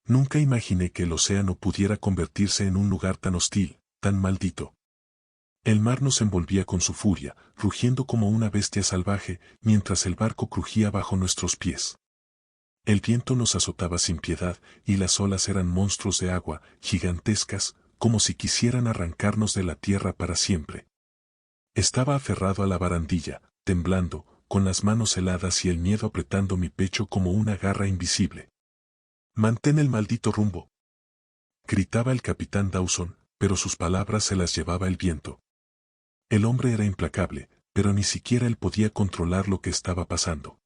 Nunca imaginé que el océano pudiera convertirse en un lugar tan hostil, tan maldito. El mar nos envolvía con su furia, rugiendo como una bestia salvaje, mientras el barco crujía bajo nuestros pies. El viento nos azotaba sin piedad, y las olas eran monstruos de agua, gigantescas, como si quisieran arrancarnos de la tierra para siempre. Estaba aferrado a la barandilla, temblando, con las manos heladas y el miedo apretando mi pecho como una garra invisible. «Mantén el maldito rumbo», gritaba el capitán Dawson, pero sus palabras se las llevaba el viento. El hombre era implacable, pero ni siquiera él podía controlar lo que estaba pasando.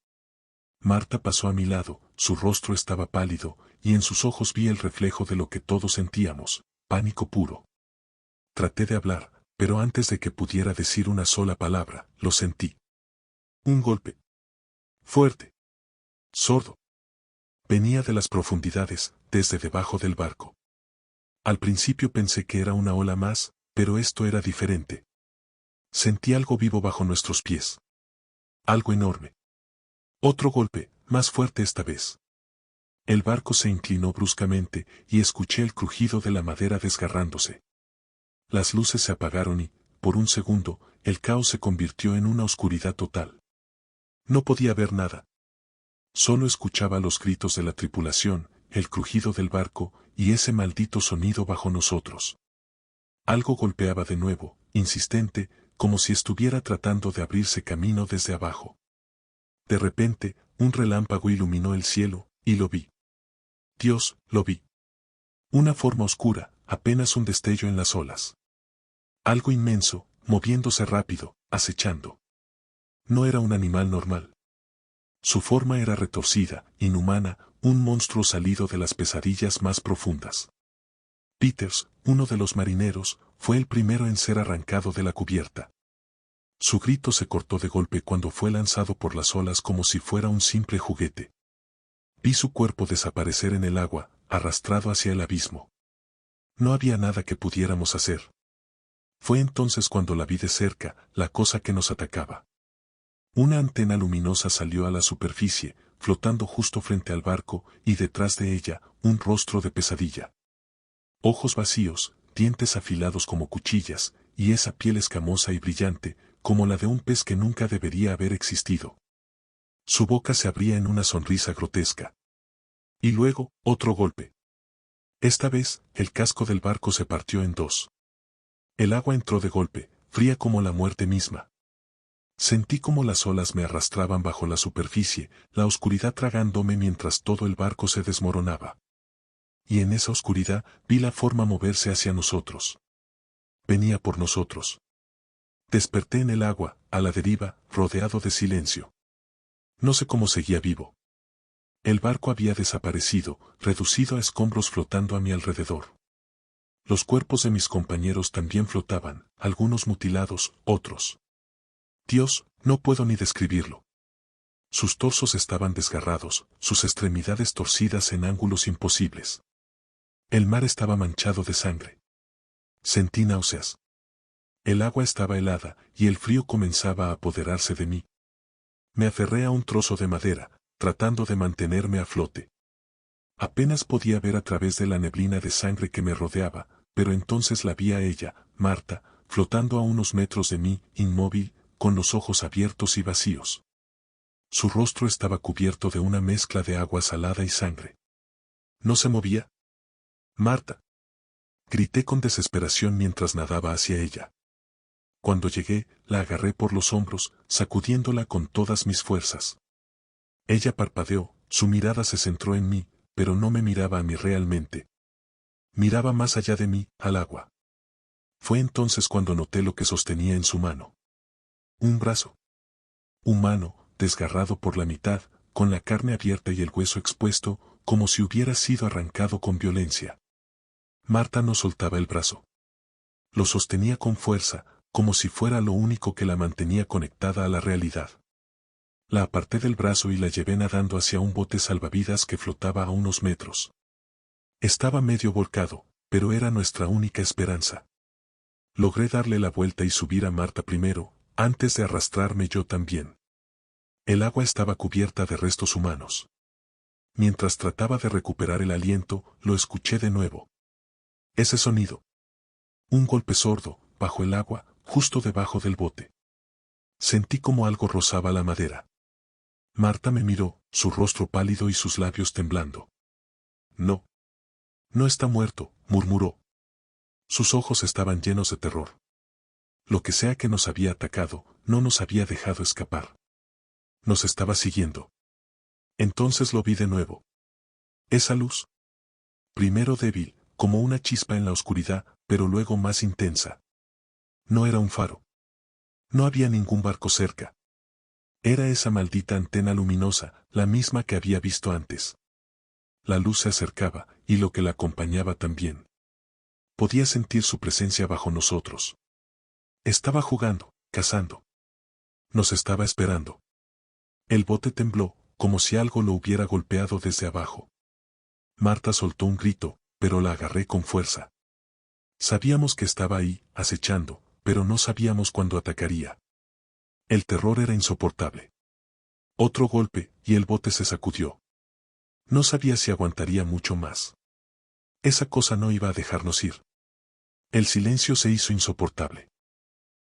Marta pasó a mi lado, su rostro estaba pálido, y en sus ojos vi el reflejo de lo que todos sentíamos, pánico puro. Traté de hablar, pero antes de que pudiera decir una sola palabra, lo sentí. Un golpe. Fuerte. Sordo. Venía de las profundidades, desde debajo del barco. Al principio pensé que era una ola más, pero esto era diferente. Sentí algo vivo bajo nuestros pies. Algo enorme. Otro golpe, más fuerte esta vez. El barco se inclinó bruscamente y escuché el crujido de la madera desgarrándose. Las luces se apagaron y, por un segundo, el caos se convirtió en una oscuridad total. No podía ver nada. Solo escuchaba los gritos de la tripulación, el crujido del barco y ese maldito sonido bajo nosotros. Algo golpeaba de nuevo, insistente, como si estuviera tratando de abrirse camino desde abajo. De repente, un relámpago iluminó el cielo, y lo vi. Dios, lo vi. Una forma oscura, apenas un destello en las olas. Algo inmenso, moviéndose rápido, acechando. No era un animal normal. Su forma era retorcida, inhumana, un monstruo salido de las pesadillas más profundas. Peters, uno de los marineros, fue el primero en ser arrancado de la cubierta. Su grito se cortó de golpe cuando fue lanzado por las olas como si fuera un simple juguete. Vi su cuerpo desaparecer en el agua, arrastrado hacia el abismo. No había nada que pudiéramos hacer. Fue entonces cuando la vi de cerca, la cosa que nos atacaba. Una antena luminosa salió a la superficie, flotando justo frente al barco, y detrás de ella, un rostro de pesadilla. Ojos vacíos, dientes afilados como cuchillas, y esa piel escamosa y brillante, como la de un pez que nunca debería haber existido. Su boca se abría en una sonrisa grotesca. Y luego, otro golpe. Esta vez, el casco del barco se partió en dos. El agua entró de golpe, fría como la muerte misma. Sentí como las olas me arrastraban bajo la superficie, la oscuridad tragándome mientras todo el barco se desmoronaba. Y en esa oscuridad vi la forma moverse hacia nosotros. Venía por nosotros. Desperté en el agua, a la deriva, rodeado de silencio. No sé cómo seguía vivo. El barco había desaparecido, reducido a escombros flotando a mi alrededor. Los cuerpos de mis compañeros también flotaban, algunos mutilados, otros. Dios, no puedo ni describirlo. Sus torsos estaban desgarrados, sus extremidades torcidas en ángulos imposibles. El mar estaba manchado de sangre. Sentí náuseas. El agua estaba helada, y el frío comenzaba a apoderarse de mí. Me aferré a un trozo de madera, tratando de mantenerme a flote. Apenas podía ver a través de la neblina de sangre que me rodeaba, pero entonces la vi a ella, Marta, flotando a unos metros de mí, inmóvil, con los ojos abiertos y vacíos. Su rostro estaba cubierto de una mezcla de agua salada y sangre. ¿No se movía? Marta. Grité con desesperación mientras nadaba hacia ella. Cuando llegué, la agarré por los hombros, sacudiéndola con todas mis fuerzas. Ella parpadeó, su mirada se centró en mí, pero no me miraba a mí realmente. Miraba más allá de mí, al agua. Fue entonces cuando noté lo que sostenía en su mano. Un brazo. Humano, desgarrado por la mitad, con la carne abierta y el hueso expuesto, como si hubiera sido arrancado con violencia. Marta no soltaba el brazo. Lo sostenía con fuerza, como si fuera lo único que la mantenía conectada a la realidad. La aparté del brazo y la llevé nadando hacia un bote salvavidas que flotaba a unos metros. Estaba medio volcado, pero era nuestra única esperanza. Logré darle la vuelta y subir a Marta primero, antes de arrastrarme yo también. El agua estaba cubierta de restos humanos. Mientras trataba de recuperar el aliento, lo escuché de nuevo. Ese sonido. Un golpe sordo, bajo el agua, justo debajo del bote. Sentí como algo rozaba la madera. Marta me miró, su rostro pálido y sus labios temblando. No. No está muerto, murmuró. Sus ojos estaban llenos de terror. Lo que sea que nos había atacado, no nos había dejado escapar. Nos estaba siguiendo. Entonces lo vi de nuevo. Esa luz. Primero débil, como una chispa en la oscuridad, pero luego más intensa. No era un faro. No había ningún barco cerca. Era esa maldita antena luminosa, la misma que había visto antes. La luz se acercaba, y lo que la acompañaba también. Podía sentir su presencia bajo nosotros. Estaba jugando, cazando. Nos estaba esperando. El bote tembló, como si algo lo hubiera golpeado desde abajo. Marta soltó un grito, pero la agarré con fuerza. Sabíamos que estaba ahí, acechando, pero no sabíamos cuándo atacaría. El terror era insoportable. Otro golpe, y el bote se sacudió. No sabía si aguantaría mucho más. Esa cosa no iba a dejarnos ir. El silencio se hizo insoportable.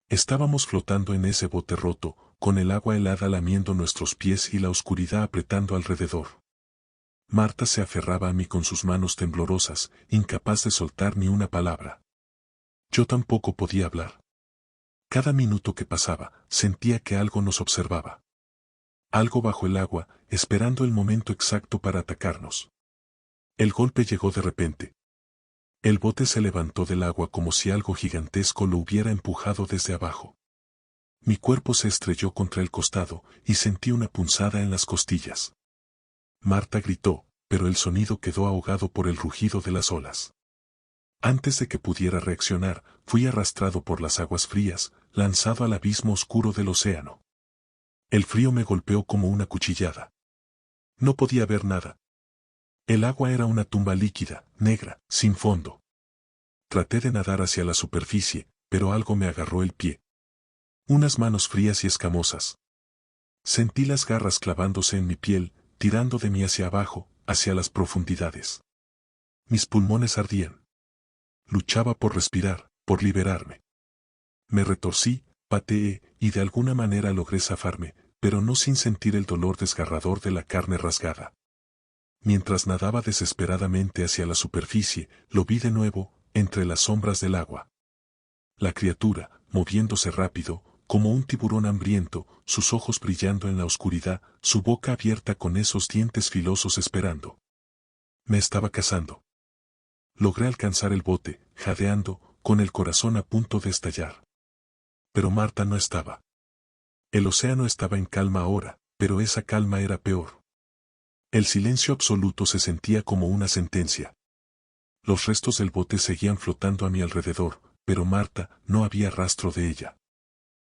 Estábamos flotando en ese bote roto, con el agua helada lamiendo nuestros pies y la oscuridad apretando alrededor. Marta se aferraba a mí con sus manos temblorosas, incapaz de soltar ni una palabra. Yo tampoco podía hablar. Cada minuto que pasaba, sentía que algo nos observaba. Algo bajo el agua, esperando el momento exacto para atacarnos. El golpe llegó de repente. El bote se levantó del agua como si algo gigantesco lo hubiera empujado desde abajo. Mi cuerpo se estrelló contra el costado, y sentí una punzada en las costillas. Marta gritó, pero el sonido quedó ahogado por el rugido de las olas. Antes de que pudiera reaccionar, fui arrastrado por las aguas frías, lanzado al abismo oscuro del océano. El frío me golpeó como una cuchillada. No podía ver nada. El agua era una tumba líquida, negra, sin fondo. Traté de nadar hacia la superficie, pero algo me agarró el pie. Unas manos frías y escamosas. Sentí las garras clavándose en mi piel, tirando de mí hacia abajo, hacia las profundidades. Mis pulmones ardían. Luchaba por respirar, por liberarme. Me retorcí, pateé, y de alguna manera logré zafarme, pero no sin sentir el dolor desgarrador de la carne rasgada. Mientras nadaba desesperadamente hacia la superficie, lo vi de nuevo, entre las sombras del agua. La criatura, moviéndose rápido, como un tiburón hambriento, sus ojos brillando en la oscuridad, su boca abierta con esos dientes filosos esperando. Me estaba cazando. Logré alcanzar el bote, jadeando, con el corazón a punto de estallar. Pero Marta no estaba. El océano estaba en calma ahora, pero esa calma era peor. El silencio absoluto se sentía como una sentencia. Los restos del bote seguían flotando a mi alrededor, pero Marta, no había rastro de ella.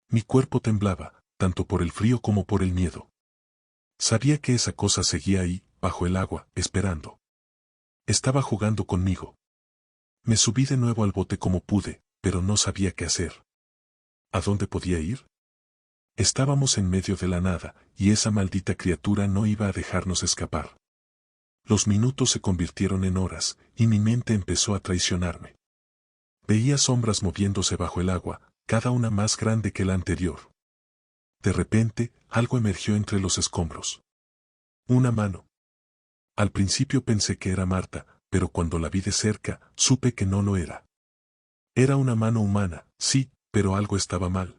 Mi cuerpo temblaba, tanto por el frío como por el miedo. Sabía que esa cosa seguía ahí, bajo el agua, esperando. Estaba jugando conmigo. Me subí de nuevo al bote como pude, pero no sabía qué hacer. ¿A dónde podía ir? Estábamos en medio de la nada, y esa maldita criatura no iba a dejarnos escapar. Los minutos se convirtieron en horas, y mi mente empezó a traicionarme. Veía sombras moviéndose bajo el agua, cada una más grande que la anterior. De repente, algo emergió entre los escombros. Una mano. Al principio pensé que era Marta, pero cuando la vi de cerca, supe que no lo era. Era una mano humana, sí, pero algo estaba mal.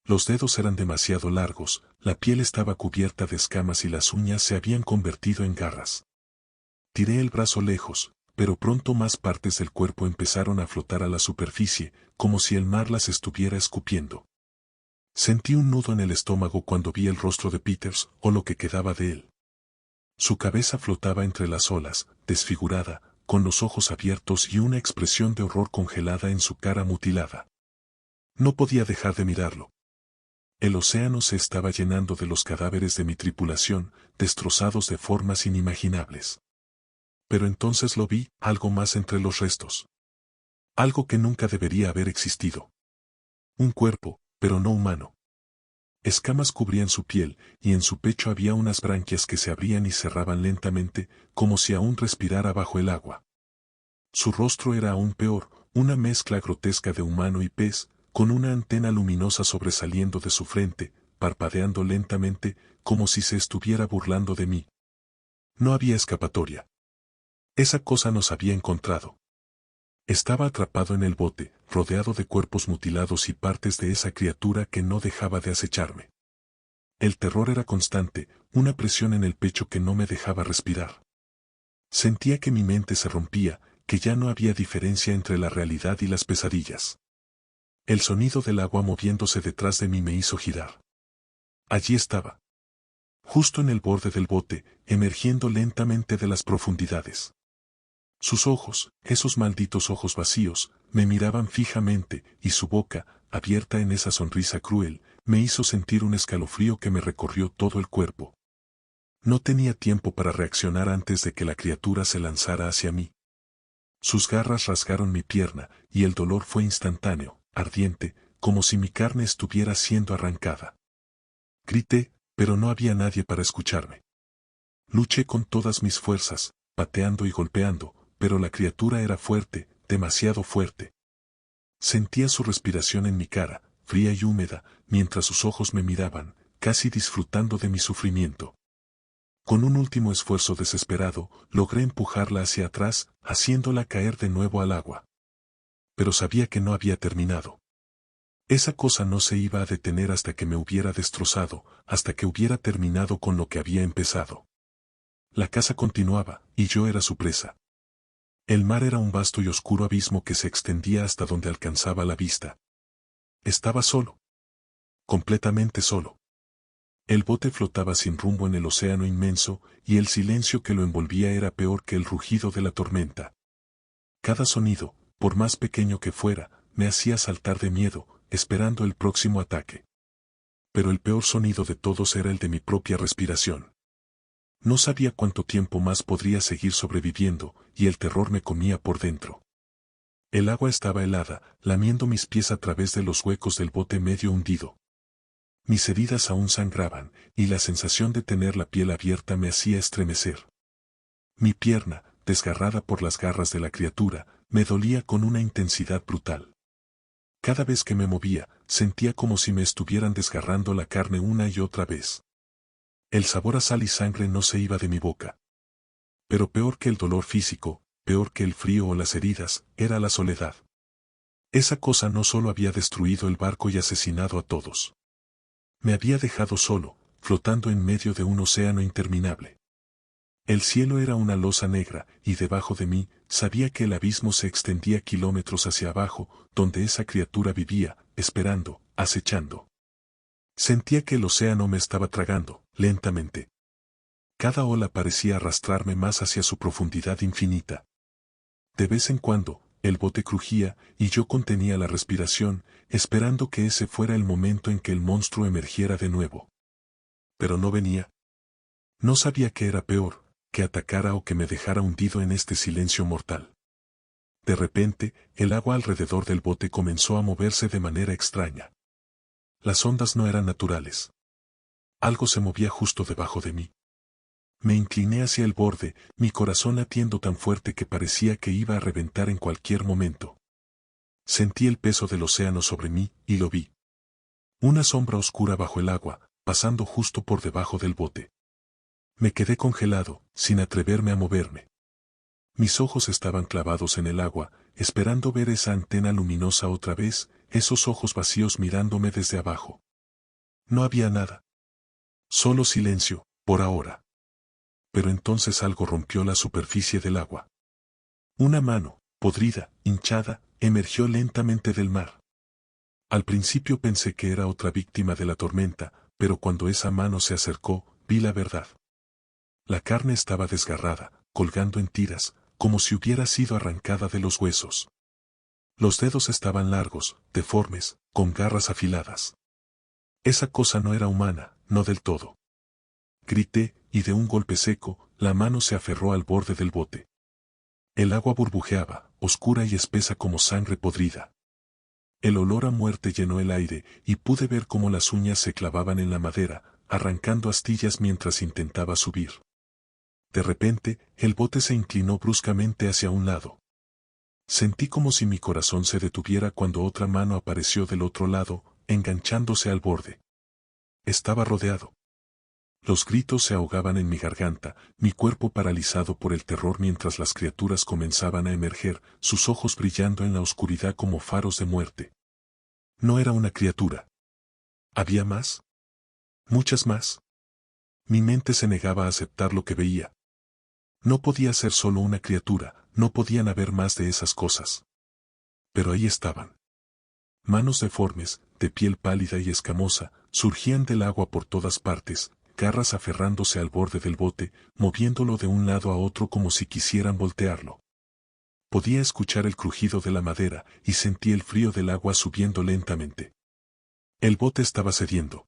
Los dedos eran demasiado largos, la piel estaba cubierta de escamas y las uñas se habían convertido en garras. Tiré el brazo lejos, pero pronto más partes del cuerpo empezaron a flotar a la superficie, como si el mar las estuviera escupiendo. Sentí un nudo en el estómago cuando vi el rostro de Peters, o lo que quedaba de él. Su cabeza flotaba entre las olas, desfigurada, con los ojos abiertos y una expresión de horror congelada en su cara mutilada. No podía dejar de mirarlo. El océano se estaba llenando de los cadáveres de mi tripulación, destrozados de formas inimaginables. Pero entonces lo vi, algo más entre los restos. Algo que nunca debería haber existido. Un cuerpo, pero no humano. Escamas cubrían su piel, y en su pecho había unas branquias que se abrían y cerraban lentamente, como si aún respirara bajo el agua. Su rostro era aún peor, una mezcla grotesca de humano y pez, con una antena luminosa sobresaliendo de su frente, parpadeando lentamente, como si se estuviera burlando de mí. No había escapatoria. Esa cosa nos había encontrado. Estaba atrapado en el bote, rodeado de cuerpos mutilados y partes de esa criatura que no dejaba de acecharme. El terror era constante, una presión en el pecho que no me dejaba respirar. Sentía que mi mente se rompía, que ya no había diferencia entre la realidad y las pesadillas. El sonido del agua moviéndose detrás de mí me hizo girar. Allí estaba. Justo en el borde del bote, emergiendo lentamente de las profundidades. Sus ojos, esos malditos ojos vacíos, me miraban fijamente, y su boca, abierta en esa sonrisa cruel, me hizo sentir un escalofrío que me recorrió todo el cuerpo. No tenía tiempo para reaccionar antes de que la criatura se lanzara hacia mí. Sus garras rasgaron mi pierna, y el dolor fue instantáneo, ardiente, como si mi carne estuviera siendo arrancada. Grité, pero no había nadie para escucharme. Luché con todas mis fuerzas, pateando y golpeando, pero la criatura era fuerte, demasiado fuerte. Sentía su respiración en mi cara, fría y húmeda, mientras sus ojos me miraban, casi disfrutando de mi sufrimiento. Con un último esfuerzo desesperado, logré empujarla hacia atrás, haciéndola caer de nuevo al agua. Pero sabía que no había terminado. Esa cosa no se iba a detener hasta que me hubiera destrozado, hasta que hubiera terminado con lo que había empezado. La caza continuaba, y yo era su presa. El mar era un vasto y oscuro abismo que se extendía hasta donde alcanzaba la vista. Estaba solo. Completamente solo. El bote flotaba sin rumbo en el océano inmenso, y el silencio que lo envolvía era peor que el rugido de la tormenta. Cada sonido, por más pequeño que fuera, me hacía saltar de miedo, esperando el próximo ataque. Pero el peor sonido de todos era el de mi propia respiración. No sabía cuánto tiempo más podría seguir sobreviviendo, y el terror me comía por dentro. El agua estaba helada, lamiendo mis pies a través de los huecos del bote medio hundido. Mis heridas aún sangraban, y la sensación de tener la piel abierta me hacía estremecer. Mi pierna, desgarrada por las garras de la criatura, me dolía con una intensidad brutal. Cada vez que me movía, sentía como si me estuvieran desgarrando la carne una y otra vez. El sabor a sal y sangre no se iba de mi boca. Pero peor que el dolor físico, peor que el frío o las heridas, era la soledad. Esa cosa no solo había destruido el barco y asesinado a todos. Me había dejado solo, flotando en medio de un océano interminable. El cielo era una losa negra, y debajo de mí, sabía que el abismo se extendía kilómetros hacia abajo, donde esa criatura vivía, esperando, acechando. Sentía que el océano me estaba tragando, lentamente. Cada ola parecía arrastrarme más hacia su profundidad infinita. De vez en cuando, el bote crujía, y yo contenía la respiración, esperando que ese fuera el momento en que el monstruo emergiera de nuevo. Pero no venía. No sabía qué era peor, que atacara o que me dejara hundido en este silencio mortal. De repente, el agua alrededor del bote comenzó a moverse de manera extraña. Las ondas no eran naturales. Algo se movía justo debajo de mí. Me incliné hacia el borde, mi corazón latiendo tan fuerte que parecía que iba a reventar en cualquier momento. Sentí el peso del océano sobre mí, y lo vi. Una sombra oscura bajo el agua, pasando justo por debajo del bote. Me quedé congelado, sin atreverme a moverme. Mis ojos estaban clavados en el agua, esperando ver esa antena luminosa otra vez, esos ojos vacíos mirándome desde abajo. No había nada. Solo silencio, por ahora. Pero entonces algo rompió la superficie del agua. Una mano, podrida, hinchada, emergió lentamente del mar. Al principio pensé que era otra víctima de la tormenta, pero cuando esa mano se acercó, vi la verdad. La carne estaba desgarrada, colgando en tiras, como si hubiera sido arrancada de los huesos. Los dedos estaban largos, deformes, con garras afiladas. Esa cosa no era humana, no del todo. Grité, y de un golpe seco, la mano se aferró al borde del bote. El agua burbujeaba, oscura y espesa como sangre podrida. El olor a muerte llenó el aire y pude ver cómo las uñas se clavaban en la madera, arrancando astillas mientras intentaba subir. De repente, el bote se inclinó bruscamente hacia un lado. Sentí como si mi corazón se detuviera cuando otra mano apareció del otro lado, enganchándose al borde. Estaba rodeado. Los gritos se ahogaban en mi garganta, mi cuerpo paralizado por el terror mientras las criaturas comenzaban a emerger, sus ojos brillando en la oscuridad como faros de muerte. No era una criatura. ¿Había más? Muchas más. Mi mente se negaba a aceptar lo que veía. No podía ser solo una criatura, no podían haber más de esas cosas. Pero ahí estaban. Manos deformes, de piel pálida y escamosa, surgían del agua por todas partes, garras aferrándose al borde del bote, moviéndolo de un lado a otro como si quisieran voltearlo. Podía escuchar el crujido de la madera y sentí el frío del agua subiendo lentamente. El bote estaba cediendo.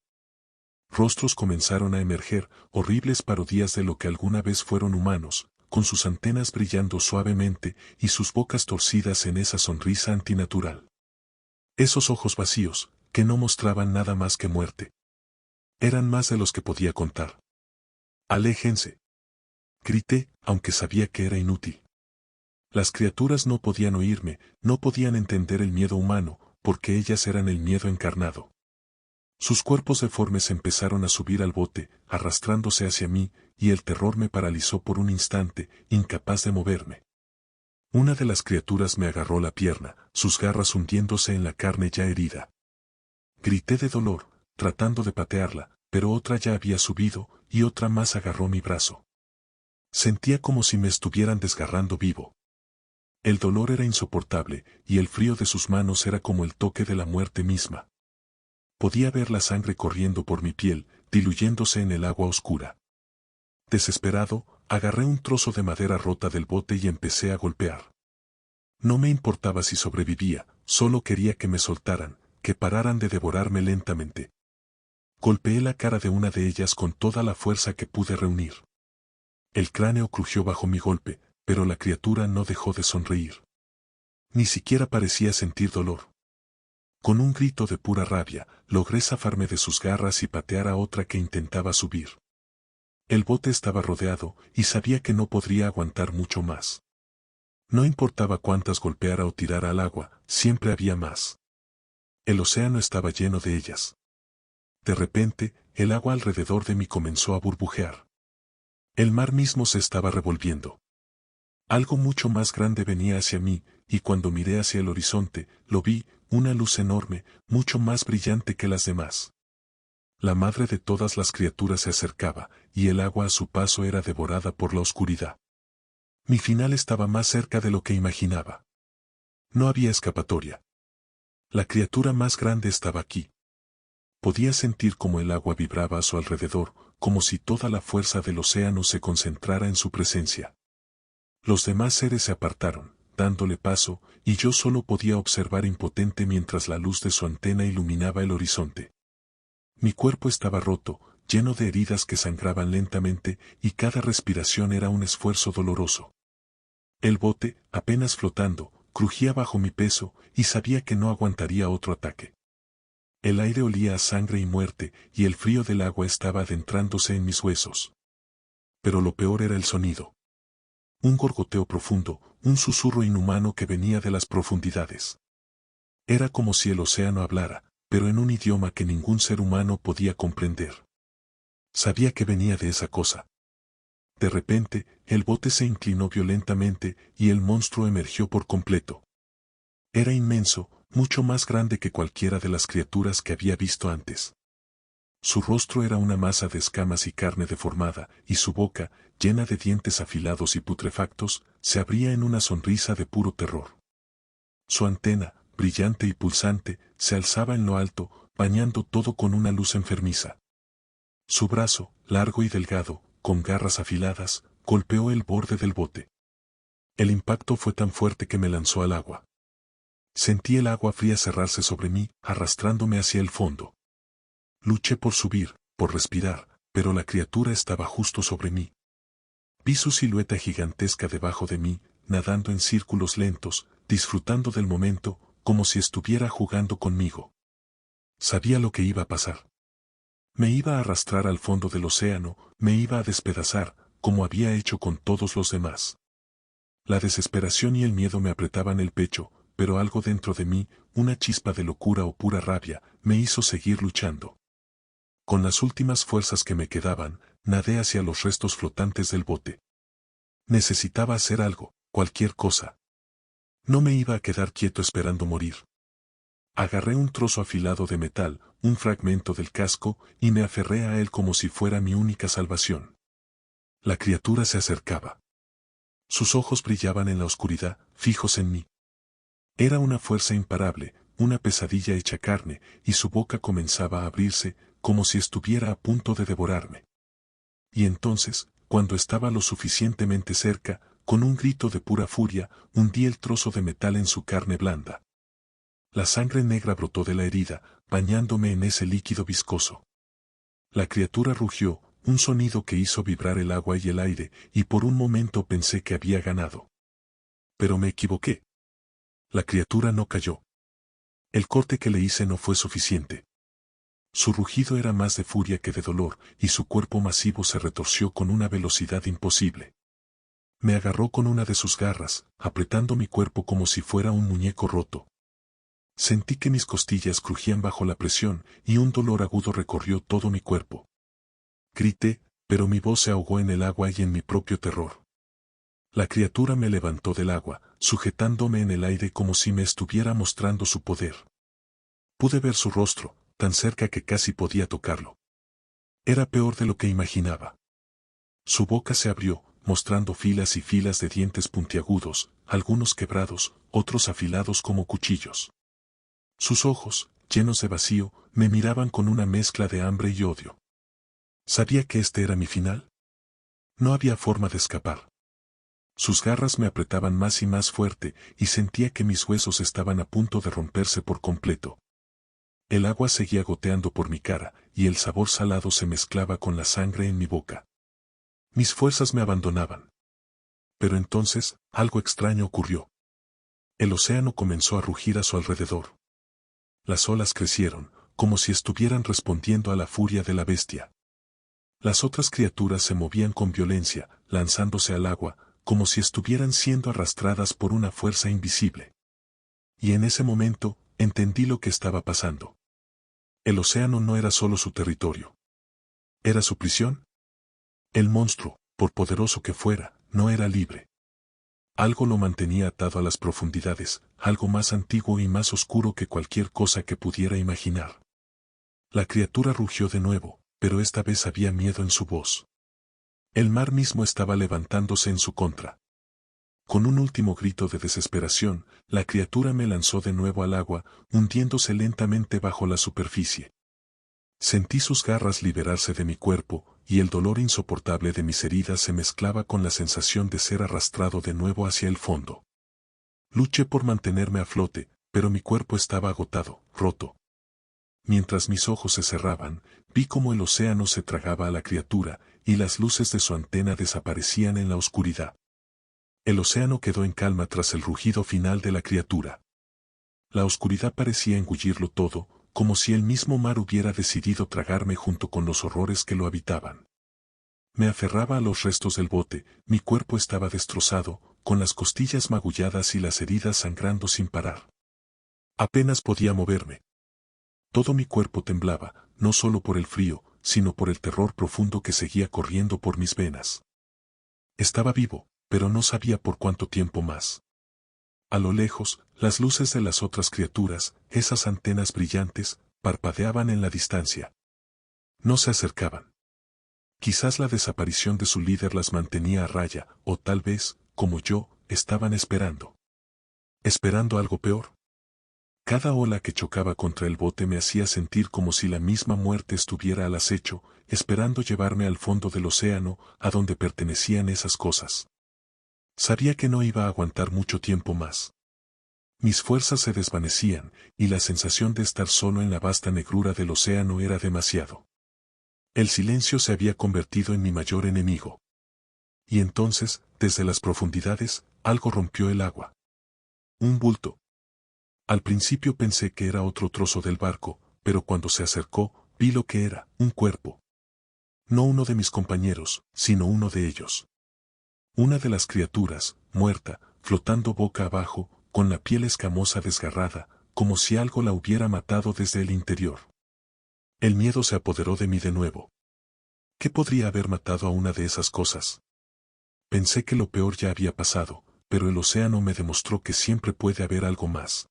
Rostros comenzaron a emerger, horribles parodias de lo que alguna vez fueron humanos, con sus antenas brillando suavemente y sus bocas torcidas en esa sonrisa antinatural. Esos ojos vacíos, que no mostraban nada más que muerte. Eran más de los que podía contar. ¡Aléjense! Grité, aunque sabía que era inútil. Las criaturas no podían oírme, no podían entender el miedo humano, porque ellas eran el miedo encarnado. Sus cuerpos deformes empezaron a subir al bote, arrastrándose hacia mí, y el terror me paralizó por un instante, incapaz de moverme. Una de las criaturas me agarró la pierna, sus garras hundiéndose en la carne ya herida. Grité de dolor, tratando de patearla, pero otra ya había subido, y otra más agarró mi brazo. Sentía como si me estuvieran desgarrando vivo. El dolor era insoportable, y el frío de sus manos era como el toque de la muerte misma. Podía ver la sangre corriendo por mi piel, diluyéndose en el agua oscura. Desesperado, agarré un trozo de madera rota del bote y empecé a golpear. No me importaba si sobrevivía, solo quería que me soltaran, que pararan de devorarme lentamente. Golpeé la cara de una de ellas con toda la fuerza que pude reunir. El cráneo crujió bajo mi golpe, pero la criatura no dejó de sonreír. Ni siquiera parecía sentir dolor. Con un grito de pura rabia, logré zafarme de sus garras y patear a otra que intentaba subir. El bote estaba rodeado, y sabía que no podría aguantar mucho más. No importaba cuántas golpeara o tirara al agua, siempre había más. El océano estaba lleno de ellas. De repente, el agua alrededor de mí comenzó a burbujear. El mar mismo se estaba revolviendo. Algo mucho más grande venía hacia mí, y cuando miré hacia el horizonte, lo vi, una luz enorme, mucho más brillante que las demás. La madre de todas las criaturas se acercaba, y el agua a su paso era devorada por la oscuridad. Mi final estaba más cerca de lo que imaginaba. No había escapatoria. La criatura más grande estaba aquí. Podía sentir cómo el agua vibraba a su alrededor, como si toda la fuerza del océano se concentrara en su presencia. Los demás seres se apartaron, dándole paso, y yo solo podía observar impotente mientras la luz de su antena iluminaba el horizonte. Mi cuerpo estaba roto, lleno de heridas que sangraban lentamente, y cada respiración era un esfuerzo doloroso. El bote, apenas flotando, crujía bajo mi peso, y sabía que no aguantaría otro ataque. El aire olía a sangre y muerte, y el frío del agua estaba adentrándose en mis huesos. Pero lo peor era el sonido. Un gorgoteo profundo, un susurro inhumano que venía de las profundidades. Era como si el océano hablara, pero en un idioma que ningún ser humano podía comprender. Sabía que venía de esa cosa. De repente, el bote se inclinó violentamente y el monstruo emergió por completo. Era inmenso, mucho más grande que cualquiera de las criaturas que había visto antes. Su rostro era una masa de escamas y carne deformada, y su boca, llena de dientes afilados y putrefactos, se abría en una sonrisa de puro terror. Su antena, brillante y pulsante, se alzaba en lo alto, bañando todo con una luz enfermiza. Su brazo, largo y delgado, con garras afiladas, golpeó el borde del bote. El impacto fue tan fuerte que me lanzó al agua. Sentí el agua fría cerrarse sobre mí, arrastrándome hacia el fondo. Luché por subir, por respirar, pero la criatura estaba justo sobre mí. Vi su silueta gigantesca debajo de mí, nadando en círculos lentos, disfrutando del momento, como si estuviera jugando conmigo. Sabía lo que iba a pasar. Me iba a arrastrar al fondo del océano, me iba a despedazar, como había hecho con todos los demás. La desesperación y el miedo me apretaban el pecho, pero algo dentro de mí, una chispa de locura o pura rabia, me hizo seguir luchando. Con las últimas fuerzas que me quedaban, nadé hacia los restos flotantes del bote. Necesitaba hacer algo, cualquier cosa. No me iba a quedar quieto esperando morir. Agarré un trozo afilado de metal, un fragmento del casco, y me aferré a él como si fuera mi única salvación. La criatura se acercaba. Sus ojos brillaban en la oscuridad, fijos en mí. Era una fuerza imparable, una pesadilla hecha carne, y su boca comenzaba a abrirse, como si estuviera a punto de devorarme. Y entonces, cuando estaba lo suficientemente cerca, con un grito de pura furia, hundí el trozo de metal en su carne blanda. La sangre negra brotó de la herida, bañándome en ese líquido viscoso. La criatura rugió, un sonido que hizo vibrar el agua y el aire, y por un momento pensé que había ganado. Pero me equivoqué. La criatura no cayó. El corte que le hice no fue suficiente. Su rugido era más de furia que de dolor, y su cuerpo masivo se retorció con una velocidad imposible. Me agarró con una de sus garras, apretando mi cuerpo como si fuera un muñeco roto. Sentí que mis costillas crujían bajo la presión, y un dolor agudo recorrió todo mi cuerpo. Grité, pero mi voz se ahogó en el agua y en mi propio terror. La criatura me levantó del agua, sujetándome en el aire como si me estuviera mostrando su poder. Pude ver su rostro, tan cerca que casi podía tocarlo. Era peor de lo que imaginaba. Su boca se abrió, mostrando filas y filas de dientes puntiagudos, algunos quebrados, otros afilados como cuchillos. Sus ojos, llenos de vacío, me miraban con una mezcla de hambre y odio. ¿Sabía que este era mi final? No había forma de escapar. Sus garras me apretaban más y más fuerte, y sentía que mis huesos estaban a punto de romperse por completo. El agua seguía goteando por mi cara, y el sabor salado se mezclaba con la sangre en mi boca. Mis fuerzas me abandonaban. Pero entonces, algo extraño ocurrió. El océano comenzó a rugir a su alrededor. Las olas crecieron, como si estuvieran respondiendo a la furia de la bestia. Las otras criaturas se movían con violencia, lanzándose al agua, como si estuvieran siendo arrastradas por una fuerza invisible. Y en ese momento, entendí lo que estaba pasando. El océano no era solo su territorio. ¿Era su prisión? El monstruo, por poderoso que fuera, no era libre. Algo lo mantenía atado a las profundidades, algo más antiguo y más oscuro que cualquier cosa que pudiera imaginar. La criatura rugió de nuevo, pero esta vez había miedo en su voz. El mar mismo estaba levantándose en su contra. Con un último grito de desesperación, la criatura me lanzó de nuevo al agua, hundiéndose lentamente bajo la superficie. Sentí sus garras liberarse de mi cuerpo, y el dolor insoportable de mis heridas se mezclaba con la sensación de ser arrastrado de nuevo hacia el fondo. Luché por mantenerme a flote, pero mi cuerpo estaba agotado, roto. Mientras mis ojos se cerraban, vi cómo el océano se tragaba a la criatura, y las luces de su antena desaparecían en la oscuridad. El océano quedó en calma tras el rugido final de la criatura. La oscuridad parecía engullirlo todo, como si el mismo mar hubiera decidido tragarme junto con los horrores que lo habitaban. Me aferraba a los restos del bote, mi cuerpo estaba destrozado, con las costillas magulladas y las heridas sangrando sin parar. Apenas podía moverme. Todo mi cuerpo temblaba, no solo por el frío, sino por el terror profundo que seguía corriendo por mis venas. Estaba vivo, pero no sabía por cuánto tiempo más. A lo lejos, las luces de las otras criaturas, esas antenas brillantes, parpadeaban en la distancia. No se acercaban. Quizás la desaparición de su líder las mantenía a raya, o tal vez, como yo, estaban esperando. ¿Esperando algo peor? Cada ola que chocaba contra el bote me hacía sentir como si la misma muerte estuviera al acecho, esperando llevarme al fondo del océano, a donde pertenecían esas cosas. Sabía que no iba a aguantar mucho tiempo más. Mis fuerzas se desvanecían, y la sensación de estar solo en la vasta negrura del océano era demasiado. El silencio se había convertido en mi mayor enemigo. Y entonces, desde las profundidades, algo rompió el agua. Un bulto. Al principio pensé que era otro trozo del barco, pero cuando se acercó, vi lo que era, un cuerpo. No uno de mis compañeros, sino uno de ellos. Una de las criaturas, muerta, flotando boca abajo, con la piel escamosa desgarrada, como si algo la hubiera matado desde el interior. El miedo se apoderó de mí de nuevo. ¿Qué podría haber matado a una de esas cosas? Pensé que lo peor ya había pasado, pero el océano me demostró que siempre puede haber algo más.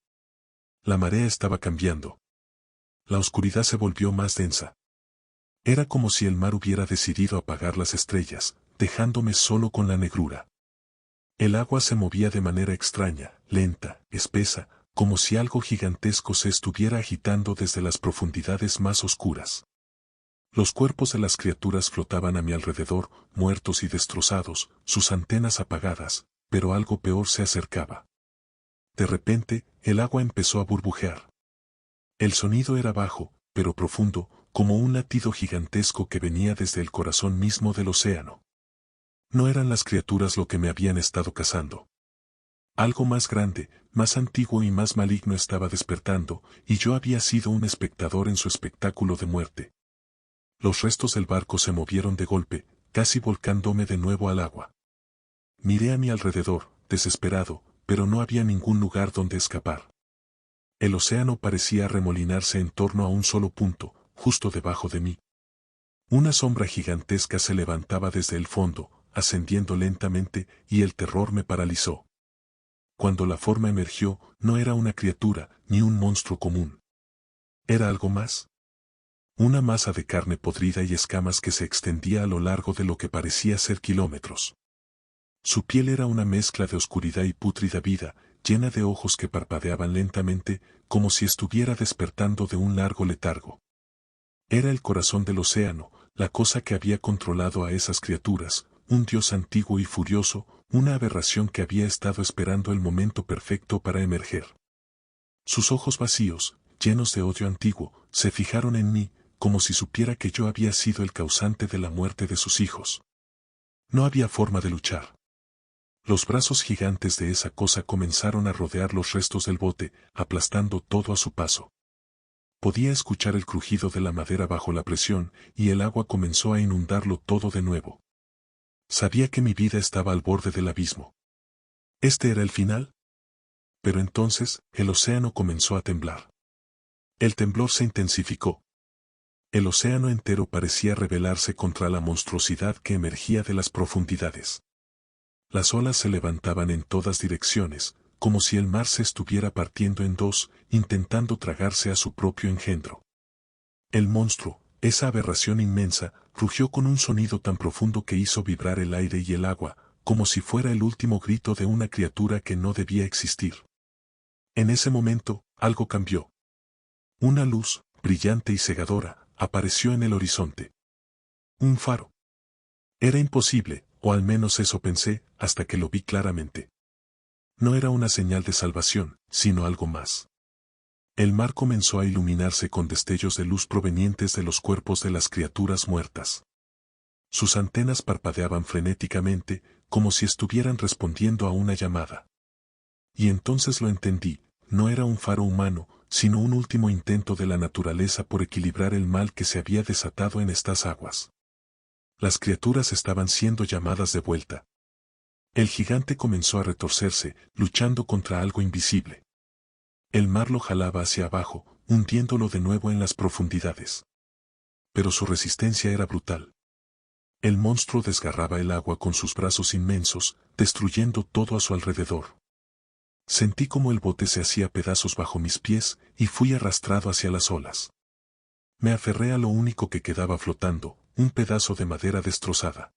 La marea estaba cambiando. La oscuridad se volvió más densa. Era como si el mar hubiera decidido apagar las estrellas, dejándome solo con la negrura. El agua se movía de manera extraña, lenta, espesa, como si algo gigantesco se estuviera agitando desde las profundidades más oscuras. Los cuerpos de las criaturas flotaban a mi alrededor, muertos y destrozados, sus antenas apagadas, pero algo peor se acercaba. De repente, el agua empezó a burbujear. El sonido era bajo, pero profundo, como un latido gigantesco que venía desde el corazón mismo del océano. No eran las criaturas lo que me habían estado cazando. Algo más grande, más antiguo y más maligno estaba despertando, y yo había sido un espectador en su espectáculo de muerte. Los restos del barco se movieron de golpe, casi volcándome de nuevo al agua. Miré a mi alrededor, desesperado, pero no había ningún lugar donde escapar. El océano parecía remolinarse en torno a un solo punto, justo debajo de mí. Una sombra gigantesca se levantaba desde el fondo, ascendiendo lentamente, y el terror me paralizó. Cuando la forma emergió, no era una criatura, ni un monstruo común. ¿Era algo más? Una masa de carne podrida y escamas que se extendía a lo largo de lo que parecía ser kilómetros. Su piel era una mezcla de oscuridad y pútrida vida, llena de ojos que parpadeaban lentamente, como si estuviera despertando de un largo letargo. Era el corazón del océano, la cosa que había controlado a esas criaturas, un dios antiguo y furioso, una aberración que había estado esperando el momento perfecto para emerger. Sus ojos vacíos, llenos de odio antiguo, se fijaron en mí, como si supiera que yo había sido el causante de la muerte de sus hijos. No había forma de luchar. Los brazos gigantes de esa cosa comenzaron a rodear los restos del bote, aplastando todo a su paso. Podía escuchar el crujido de la madera bajo la presión, y el agua comenzó a inundarlo todo de nuevo. Sabía que mi vida estaba al borde del abismo. ¿Este era el final? Pero entonces, el océano comenzó a temblar. El temblor se intensificó. El océano entero parecía rebelarse contra la monstruosidad que emergía de las profundidades. Las olas se levantaban en todas direcciones, como si el mar se estuviera partiendo en dos, intentando tragarse a su propio engendro. El monstruo, esa aberración inmensa, rugió con un sonido tan profundo que hizo vibrar el aire y el agua, como si fuera el último grito de una criatura que no debía existir. En ese momento, algo cambió. Una luz, brillante y cegadora, apareció en el horizonte. Un faro. Era imposible, o al menos eso pensé, hasta que lo vi claramente. No era una señal de salvación, sino algo más. El mar comenzó a iluminarse con destellos de luz provenientes de los cuerpos de las criaturas muertas. Sus antenas parpadeaban frenéticamente, como si estuvieran respondiendo a una llamada. Y entonces lo entendí, no era un faro humano, sino un último intento de la naturaleza por equilibrar el mal que se había desatado en estas aguas. Las criaturas estaban siendo llamadas de vuelta. El gigante comenzó a retorcerse, luchando contra algo invisible. El mar lo jalaba hacia abajo, hundiéndolo de nuevo en las profundidades. Pero su resistencia era brutal. El monstruo desgarraba el agua con sus brazos inmensos, destruyendo todo a su alrededor. Sentí como el bote se hacía pedazos bajo mis pies, y fui arrastrado hacia las olas. Me aferré a lo único que quedaba flotando, un pedazo de madera destrozada.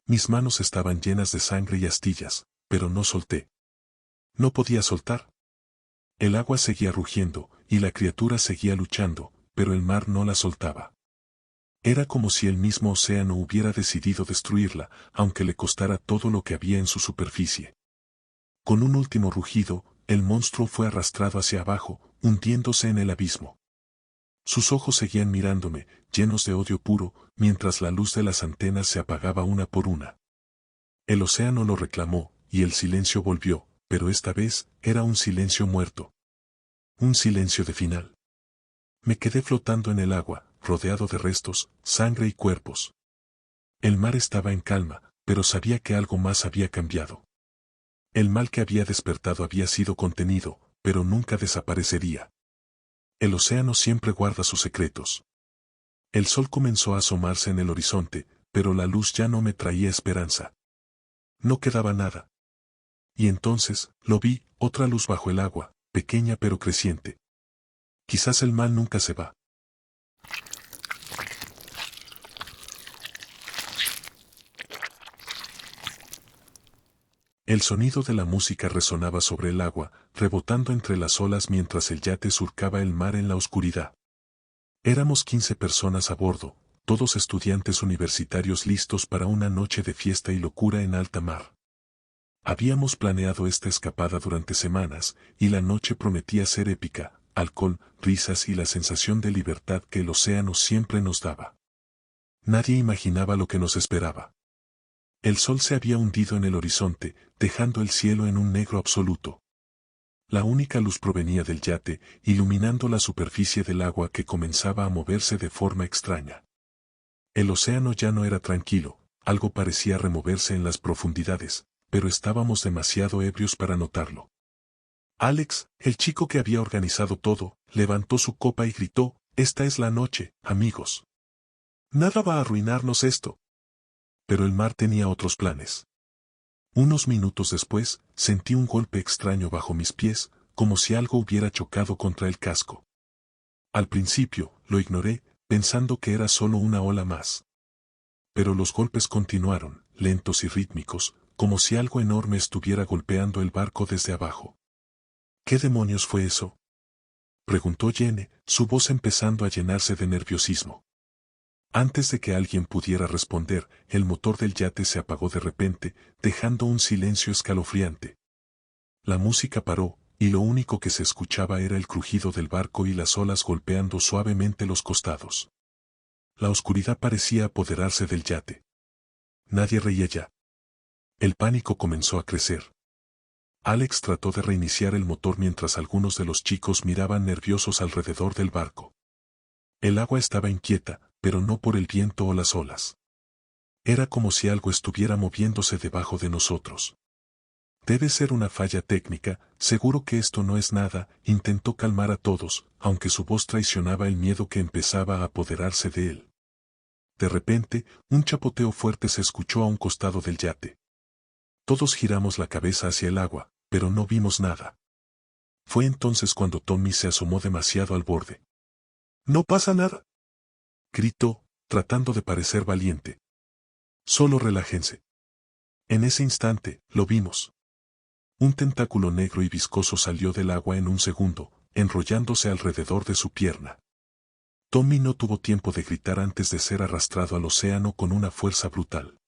Mis manos estaban llenas de sangre y astillas, pero no solté. No podía soltar. El agua seguía rugiendo, y la criatura seguía luchando, pero el mar no la soltaba. Era como si el mismo océano hubiera decidido destruirla, aunque le costara todo lo que había en su superficie. Con un último rugido, el monstruo fue arrastrado hacia abajo, hundiéndose en el abismo. Sus ojos seguían mirándome, llenos de odio puro, mientras la luz de las antenas se apagaba una por una. El océano lo reclamó, y el silencio volvió, pero esta vez era un silencio muerto. Un silencio de final. Me quedé flotando en el agua, rodeado de restos, sangre y cuerpos. El mar estaba en calma, pero sabía que algo más había cambiado. El mal que había despertado había sido contenido, pero nunca desaparecería. El océano siempre guarda sus secretos. El sol comenzó a asomarse en el horizonte, pero la luz ya no me traía esperanza. No quedaba nada. Y entonces, lo vi, otra luz bajo el agua, pequeña pero creciente. Quizás el mal nunca se va. El sonido de la música resonaba sobre el agua, rebotando entre las olas mientras el yate surcaba el mar en la oscuridad. Éramos 15 personas a bordo, todos estudiantes universitarios listos para una noche de fiesta y locura en alta mar. Habíamos planeado esta escapada durante semanas, y la noche prometía ser épica, alcohol, risas y la sensación de libertad que el océano siempre nos daba. Nadie imaginaba lo que nos esperaba. El sol se había hundido en el horizonte, dejando el cielo en un negro absoluto. La única luz provenía del yate, iluminando la superficie del agua que comenzaba a moverse de forma extraña. El océano ya no era tranquilo, algo parecía removerse en las profundidades, pero estábamos demasiado ebrios para notarlo. Alex, el chico que había organizado todo, levantó su copa y gritó: «Esta es la noche, amigos. Nada va a arruinarnos esto». Pero el mar tenía otros planes. Unos minutos después, sentí un golpe extraño bajo mis pies, como si algo hubiera chocado contra el casco. Al principio, lo ignoré, pensando que era solo una ola más. Pero los golpes continuaron, lentos y rítmicos, como si algo enorme estuviera golpeando el barco desde abajo. «¿Qué demonios fue eso?», preguntó Jenny, su voz empezando a llenarse de nerviosismo. Antes de que alguien pudiera responder, el motor del yate se apagó de repente, dejando un silencio escalofriante. La música paró, y lo único que se escuchaba era el crujido del barco y las olas golpeando suavemente los costados. La oscuridad parecía apoderarse del yate. Nadie reía ya. El pánico comenzó a crecer. Alex trató de reiniciar el motor mientras algunos de los chicos miraban nerviosos alrededor del barco. El agua estaba inquieta, pero no por el viento o las olas. Era como si algo estuviera moviéndose debajo de nosotros. «Debe ser una falla técnica, seguro que esto no es nada», intentó calmar a todos, aunque su voz traicionaba el miedo que empezaba a apoderarse de él. De repente, un chapoteo fuerte se escuchó a un costado del yate. Todos giramos la cabeza hacia el agua, pero no vimos nada. Fue entonces cuando Tommy se asomó demasiado al borde. «No pasa nada», gritó, tratando de parecer valiente. «Solo relájense». En ese instante, lo vimos. Un tentáculo negro y viscoso salió del agua en un segundo, enrollándose alrededor de su pierna. Tommy no tuvo tiempo de gritar antes de ser arrastrado al océano con una fuerza brutal.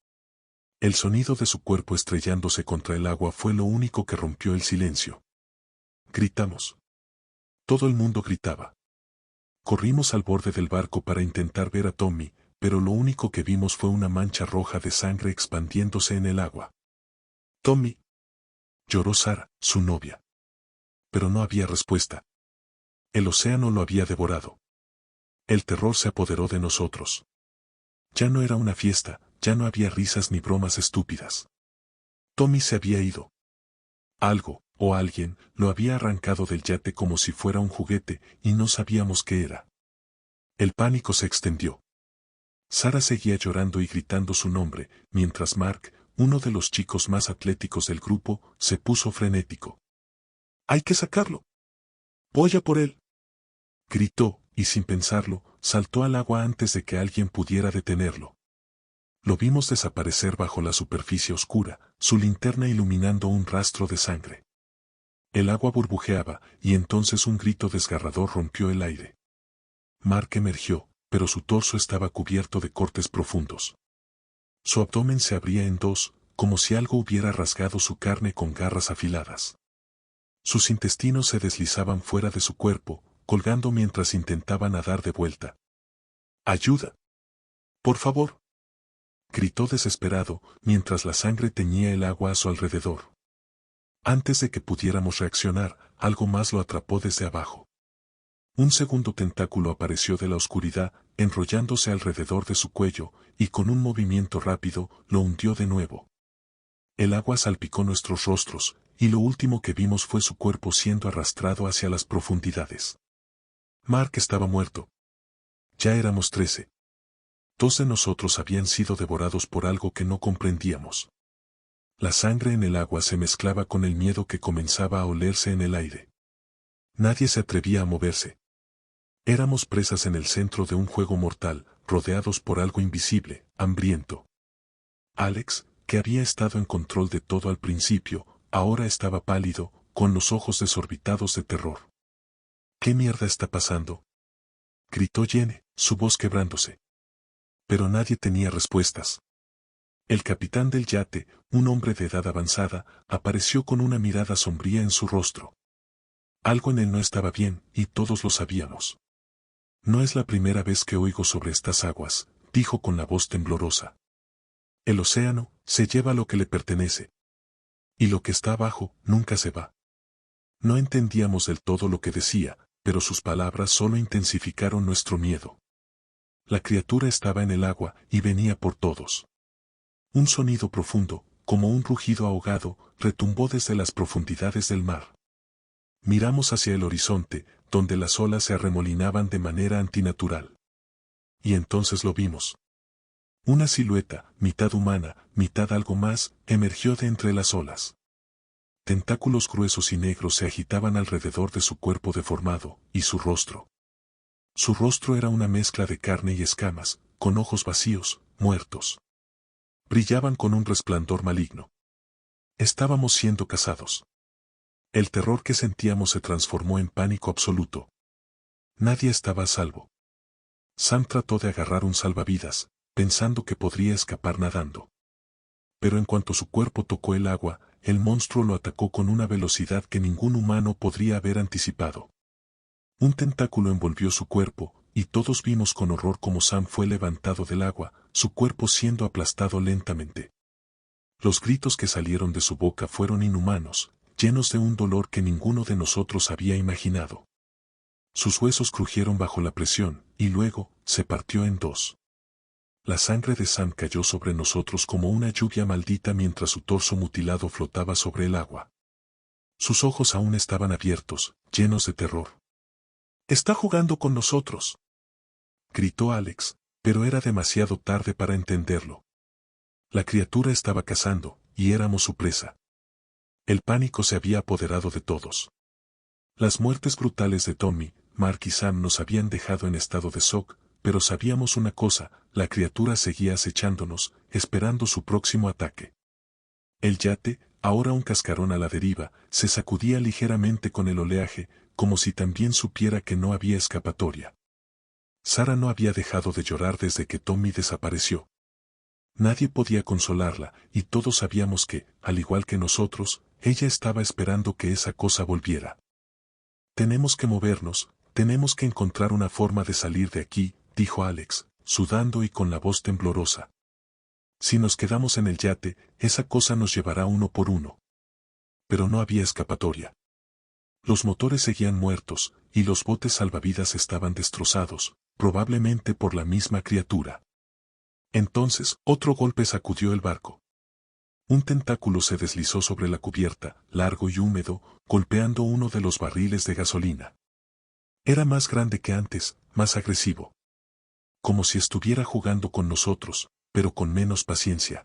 El sonido de su cuerpo estrellándose contra el agua fue lo único que rompió el silencio. Gritamos. Todo el mundo gritaba. Corrimos al borde del barco para intentar ver a Tommy, pero lo único que vimos fue una mancha roja de sangre expandiéndose en el agua. «Tommy», lloró Sara, su novia. Pero no había respuesta. El océano lo había devorado. El terror se apoderó de nosotros. Ya no era una fiesta, ya no había risas ni bromas estúpidas. Tommy se había ido. Algo, o alguien, lo había arrancado del yate como si fuera un juguete, y no sabíamos qué era. El pánico se extendió. Sara seguía llorando y gritando su nombre, mientras Mark, uno de los chicos más atléticos del grupo, se puso frenético. «¡Hay que sacarlo! ¡Voy a por él!», gritó, y sin pensarlo, saltó al agua antes de que alguien pudiera detenerlo. Lo vimos desaparecer bajo la superficie oscura, su linterna iluminando un rastro de sangre. El agua burbujeaba, y entonces un grito desgarrador rompió el aire. Mark emergió, pero su torso estaba cubierto de cortes profundos. Su abdomen se abría en dos, como si algo hubiera rasgado su carne con garras afiladas. Sus intestinos se deslizaban fuera de su cuerpo, colgando mientras intentaba nadar de vuelta. «¡Ayuda! ¡Por favor!», gritó desesperado, mientras la sangre teñía el agua a su alrededor. Antes de que pudiéramos reaccionar, algo más lo atrapó desde abajo. Un segundo tentáculo apareció de la oscuridad, enrollándose alrededor de su cuello, y con un movimiento rápido, lo hundió de nuevo. El agua salpicó nuestros rostros, y lo último que vimos fue su cuerpo siendo arrastrado hacia las profundidades. Mark estaba muerto. Ya éramos 13. 2 de nosotros habían sido devorados por algo que no comprendíamos. La sangre en el agua se mezclaba con el miedo que comenzaba a olerse en el aire. Nadie se atrevía a moverse. Éramos presas en el centro de un juego mortal, rodeados por algo invisible, hambriento. Alex, que había estado en control de todo al principio, ahora estaba pálido, con los ojos desorbitados de terror. ¿Qué mierda está pasando?, gritó Jenny, su voz quebrándose. Pero nadie tenía respuestas. El capitán del yate, un hombre de edad avanzada, apareció con una mirada sombría en su rostro. Algo en él no estaba bien, y todos lo sabíamos. No es la primera vez que oigo sobre estas aguas, dijo con la voz temblorosa. El océano se lleva lo que le pertenece. Y lo que está abajo nunca se va. No entendíamos del todo lo que decía, pero sus palabras solo intensificaron nuestro miedo. La criatura estaba en el agua y venía por todos. Un sonido profundo, como un rugido ahogado, retumbó desde las profundidades del mar. Miramos hacia el horizonte, donde las olas se arremolinaban de manera antinatural. Y entonces lo vimos. Una silueta, mitad humana, mitad algo más, emergió de entre las olas. Tentáculos gruesos y negros se agitaban alrededor de su cuerpo deformado, y su rostro. Su rostro era una mezcla de carne y escamas, con ojos vacíos, muertos. Brillaban con un resplandor maligno. Estábamos siendo cazados. El terror que sentíamos se transformó en pánico absoluto. Nadie estaba a salvo. Sam trató de agarrar un salvavidas, pensando que podría escapar nadando. Pero en cuanto su cuerpo tocó el agua, el monstruo lo atacó con una velocidad que ningún humano podría haber anticipado. Un tentáculo envolvió su cuerpo, y todos vimos con horror cómo Sam fue levantado del agua, su cuerpo siendo aplastado lentamente. Los gritos que salieron de su boca fueron inhumanos, llenos de un dolor que ninguno de nosotros había imaginado. Sus huesos crujieron bajo la presión, y luego, se partió en dos. La sangre de Sam cayó sobre nosotros como una lluvia maldita mientras su torso mutilado flotaba sobre el agua. Sus ojos aún estaban abiertos, llenos de terror. «¡Está jugando con nosotros!», gritó Alex, pero era demasiado tarde para entenderlo. La criatura estaba cazando, y éramos su presa. El pánico se había apoderado de todos. Las muertes brutales de Tommy, Mark y Sam nos habían dejado en estado de shock, pero sabíamos una cosa, la criatura seguía acechándonos, esperando su próximo ataque. El yate, ahora un cascarón a la deriva, se sacudía ligeramente con el oleaje, como si también supiera que no había escapatoria. Sarah no había dejado de llorar desde que Tommy desapareció. Nadie podía consolarla, y todos sabíamos que, al igual que nosotros, ella estaba esperando que esa cosa volviera. «Tenemos que movernos, tenemos que encontrar una forma de salir de aquí», dijo Alex, sudando y con la voz temblorosa. «Si nos quedamos en el yate, esa cosa nos llevará uno por uno». Pero no había escapatoria. Los motores seguían muertos, y los botes salvavidas estaban destrozados, probablemente por la misma criatura. Entonces, otro golpe sacudió el barco. Un tentáculo se deslizó sobre la cubierta, largo y húmedo, golpeando uno de los barriles de gasolina. Era más grande que antes, más agresivo. Como si estuviera jugando con nosotros, pero con menos paciencia.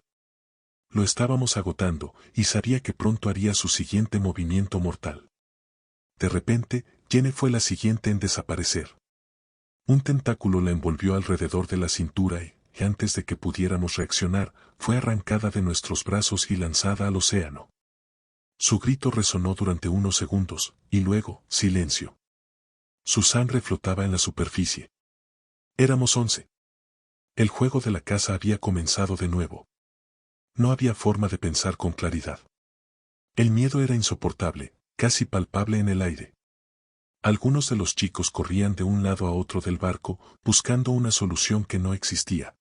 Lo estábamos agotando, y sabía que pronto haría su siguiente movimiento mortal. De repente, Jenny fue la siguiente en desaparecer. Un tentáculo la envolvió alrededor de la cintura y, antes de que pudiéramos reaccionar, fue arrancada de nuestros brazos y lanzada al océano. Su grito resonó durante unos segundos, y luego, silencio. Su sangre flotaba en la superficie. Éramos 11. El juego de la caza había comenzado de nuevo. No había forma de pensar con claridad. El miedo era insoportable, casi palpable en el aire. Algunos de los chicos corrían de un lado a otro del barco, buscando una solución que no existía.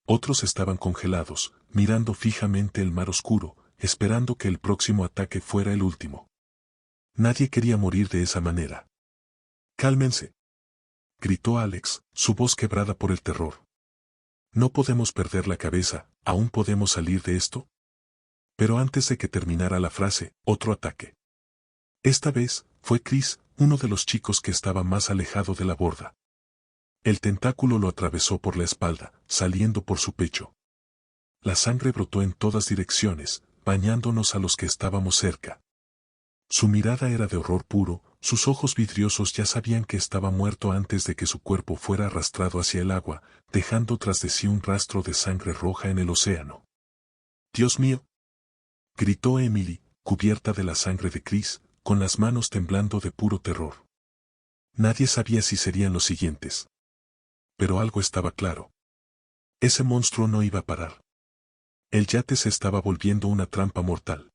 Otros estaban congelados, mirando fijamente el mar oscuro, esperando que el próximo ataque fuera el último. Nadie quería morir de esa manera. «Cálmense», gritó Alex, su voz quebrada por el terror. «No podemos perder la cabeza, ¿aún podemos salir de esto?» Pero antes de que terminara la frase, otro ataque. Esta vez, fue Chris, uno de los chicos que estaba más alejado de la borda. El tentáculo lo atravesó por la espalda, saliendo por su pecho. La sangre brotó en todas direcciones, bañándonos a los que estábamos cerca. Su mirada era de horror puro, sus ojos vidriosos ya sabían que estaba muerto antes de que su cuerpo fuera arrastrado hacia el agua, dejando tras de sí un rastro de sangre roja en el océano. «¡Dios mío!», gritó Emily, cubierta de la sangre de Chris, con las manos temblando de puro terror. Nadie sabía si serían los siguientes. Pero algo estaba claro. Ese monstruo no iba a parar. El yate se estaba volviendo una trampa mortal.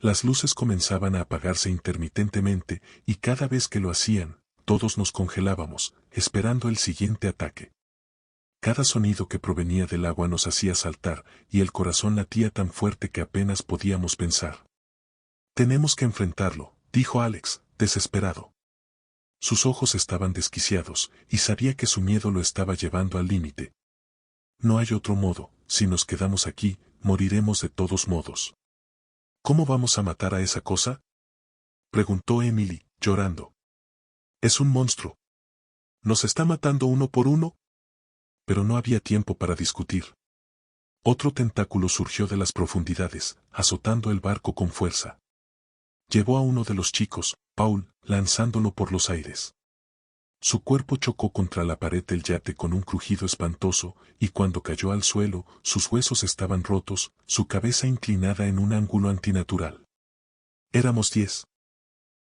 Las luces comenzaban a apagarse intermitentemente, y cada vez que lo hacían, todos nos congelábamos, esperando el siguiente ataque. Cada sonido que provenía del agua nos hacía saltar, y el corazón latía tan fuerte que apenas podíamos pensar. «Tenemos que enfrentarlo», dijo Alex, desesperado. Sus ojos estaban desquiciados, y sabía que su miedo lo estaba llevando al límite. «No hay otro modo, si nos quedamos aquí, moriremos de todos modos». «¿Cómo vamos a matar a esa cosa?», preguntó Emily, llorando. «Es un monstruo. ¿Nos está matando uno por uno?». Pero no había tiempo para discutir. Otro tentáculo surgió de las profundidades, azotando el barco con fuerza. Llevó a uno de los chicos, Paul, lanzándolo por los aires. Su cuerpo chocó contra la pared del yate con un crujido espantoso, y cuando cayó al suelo, sus huesos estaban rotos, su cabeza inclinada en un ángulo antinatural. Éramos 10.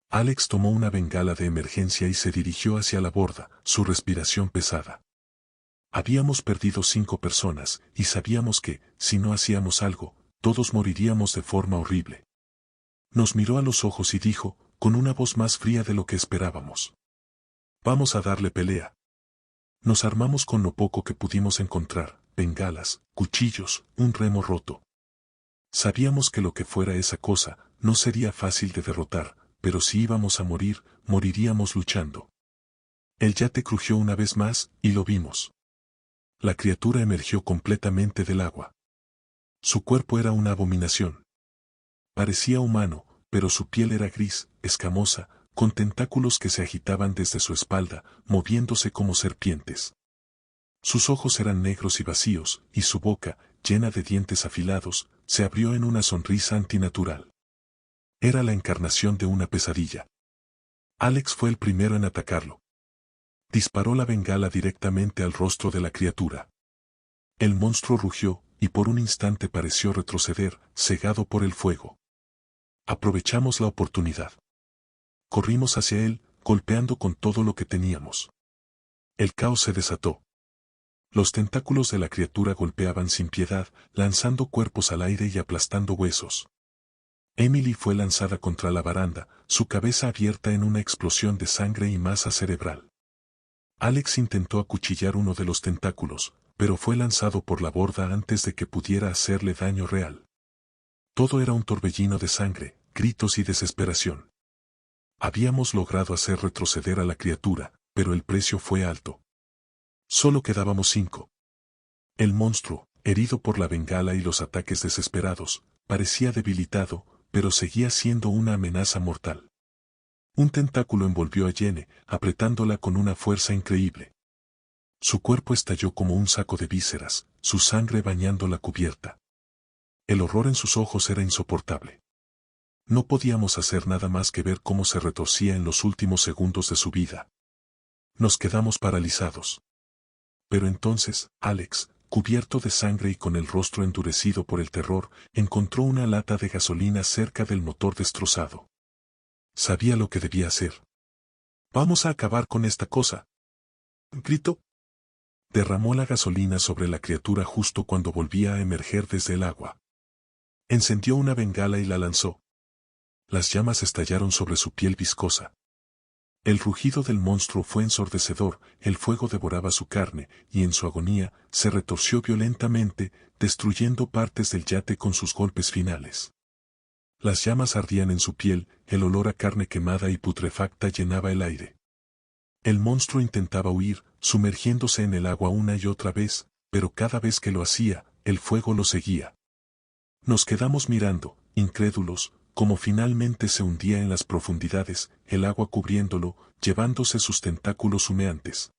Alex tomó una bengala de emergencia y se dirigió hacia la borda, su respiración pesada. Habíamos perdido 5 personas, y sabíamos que, si no hacíamos algo, todos moriríamos de forma horrible. Nos miró a los ojos y dijo, con una voz más fría de lo que esperábamos: «Vamos a darle pelea». Nos armamos con lo poco que pudimos encontrar: bengalas, cuchillos, un remo roto. Sabíamos que lo que fuera esa cosa, no sería fácil de derrotar, pero si íbamos a morir, moriríamos luchando. El yate crujió una vez más, y lo vimos. La criatura emergió completamente del agua. Su cuerpo era una abominación. Parecía humano, pero su piel era gris, escamosa, con tentáculos que se agitaban desde su espalda, moviéndose como serpientes. Sus ojos eran negros y vacíos, y su boca, llena de dientes afilados, se abrió en una sonrisa antinatural. Era la encarnación de una pesadilla. Alex fue el primero en atacarlo. Disparó la bengala directamente al rostro de la criatura. El monstruo rugió, y por un instante pareció retroceder, cegado por el fuego. Aprovechamos la oportunidad. Corrimos hacia él, golpeando con todo lo que teníamos. El caos se desató. Los tentáculos de la criatura golpeaban sin piedad, lanzando cuerpos al aire y aplastando huesos. Emily fue lanzada contra la baranda, su cabeza abierta en una explosión de sangre y masa cerebral. Alex intentó acuchillar uno de los tentáculos, pero fue lanzado por la borda antes de que pudiera hacerle daño real. Todo era un torbellino de sangre, gritos y desesperación. Habíamos logrado hacer retroceder a la criatura, pero el precio fue alto. Solo quedábamos 5. El monstruo, herido por la bengala y los ataques desesperados, parecía debilitado, pero seguía siendo una amenaza mortal. Un tentáculo envolvió a Jenny, apretándola con una fuerza increíble. Su cuerpo estalló como un saco de vísceras, su sangre bañando la cubierta. El horror en sus ojos era insoportable. No podíamos hacer nada más que ver cómo se retorcía en los últimos segundos de su vida. Nos quedamos paralizados. Pero entonces, Alex, cubierto de sangre y con el rostro endurecido por el terror, encontró una lata de gasolina cerca del motor destrozado. Sabía lo que debía hacer. «Vamos a acabar con esta cosa», gritó. Derramó la gasolina sobre la criatura justo cuando volvía a emerger desde el agua. Encendió una bengala y la lanzó. Las llamas estallaron sobre su piel viscosa. El rugido del monstruo fue ensordecedor, el fuego devoraba su carne, y en su agonía, se retorció violentamente, destruyendo partes del yate con sus golpes finales. Las llamas ardían en su piel, el olor a carne quemada y putrefacta llenaba el aire. El monstruo intentaba huir, sumergiéndose en el agua una y otra vez, pero cada vez que lo hacía, el fuego lo seguía. Nos quedamos mirando, incrédulos, como finalmente se hundía en las profundidades, el agua cubriéndolo, llevándose sus tentáculos humeantes.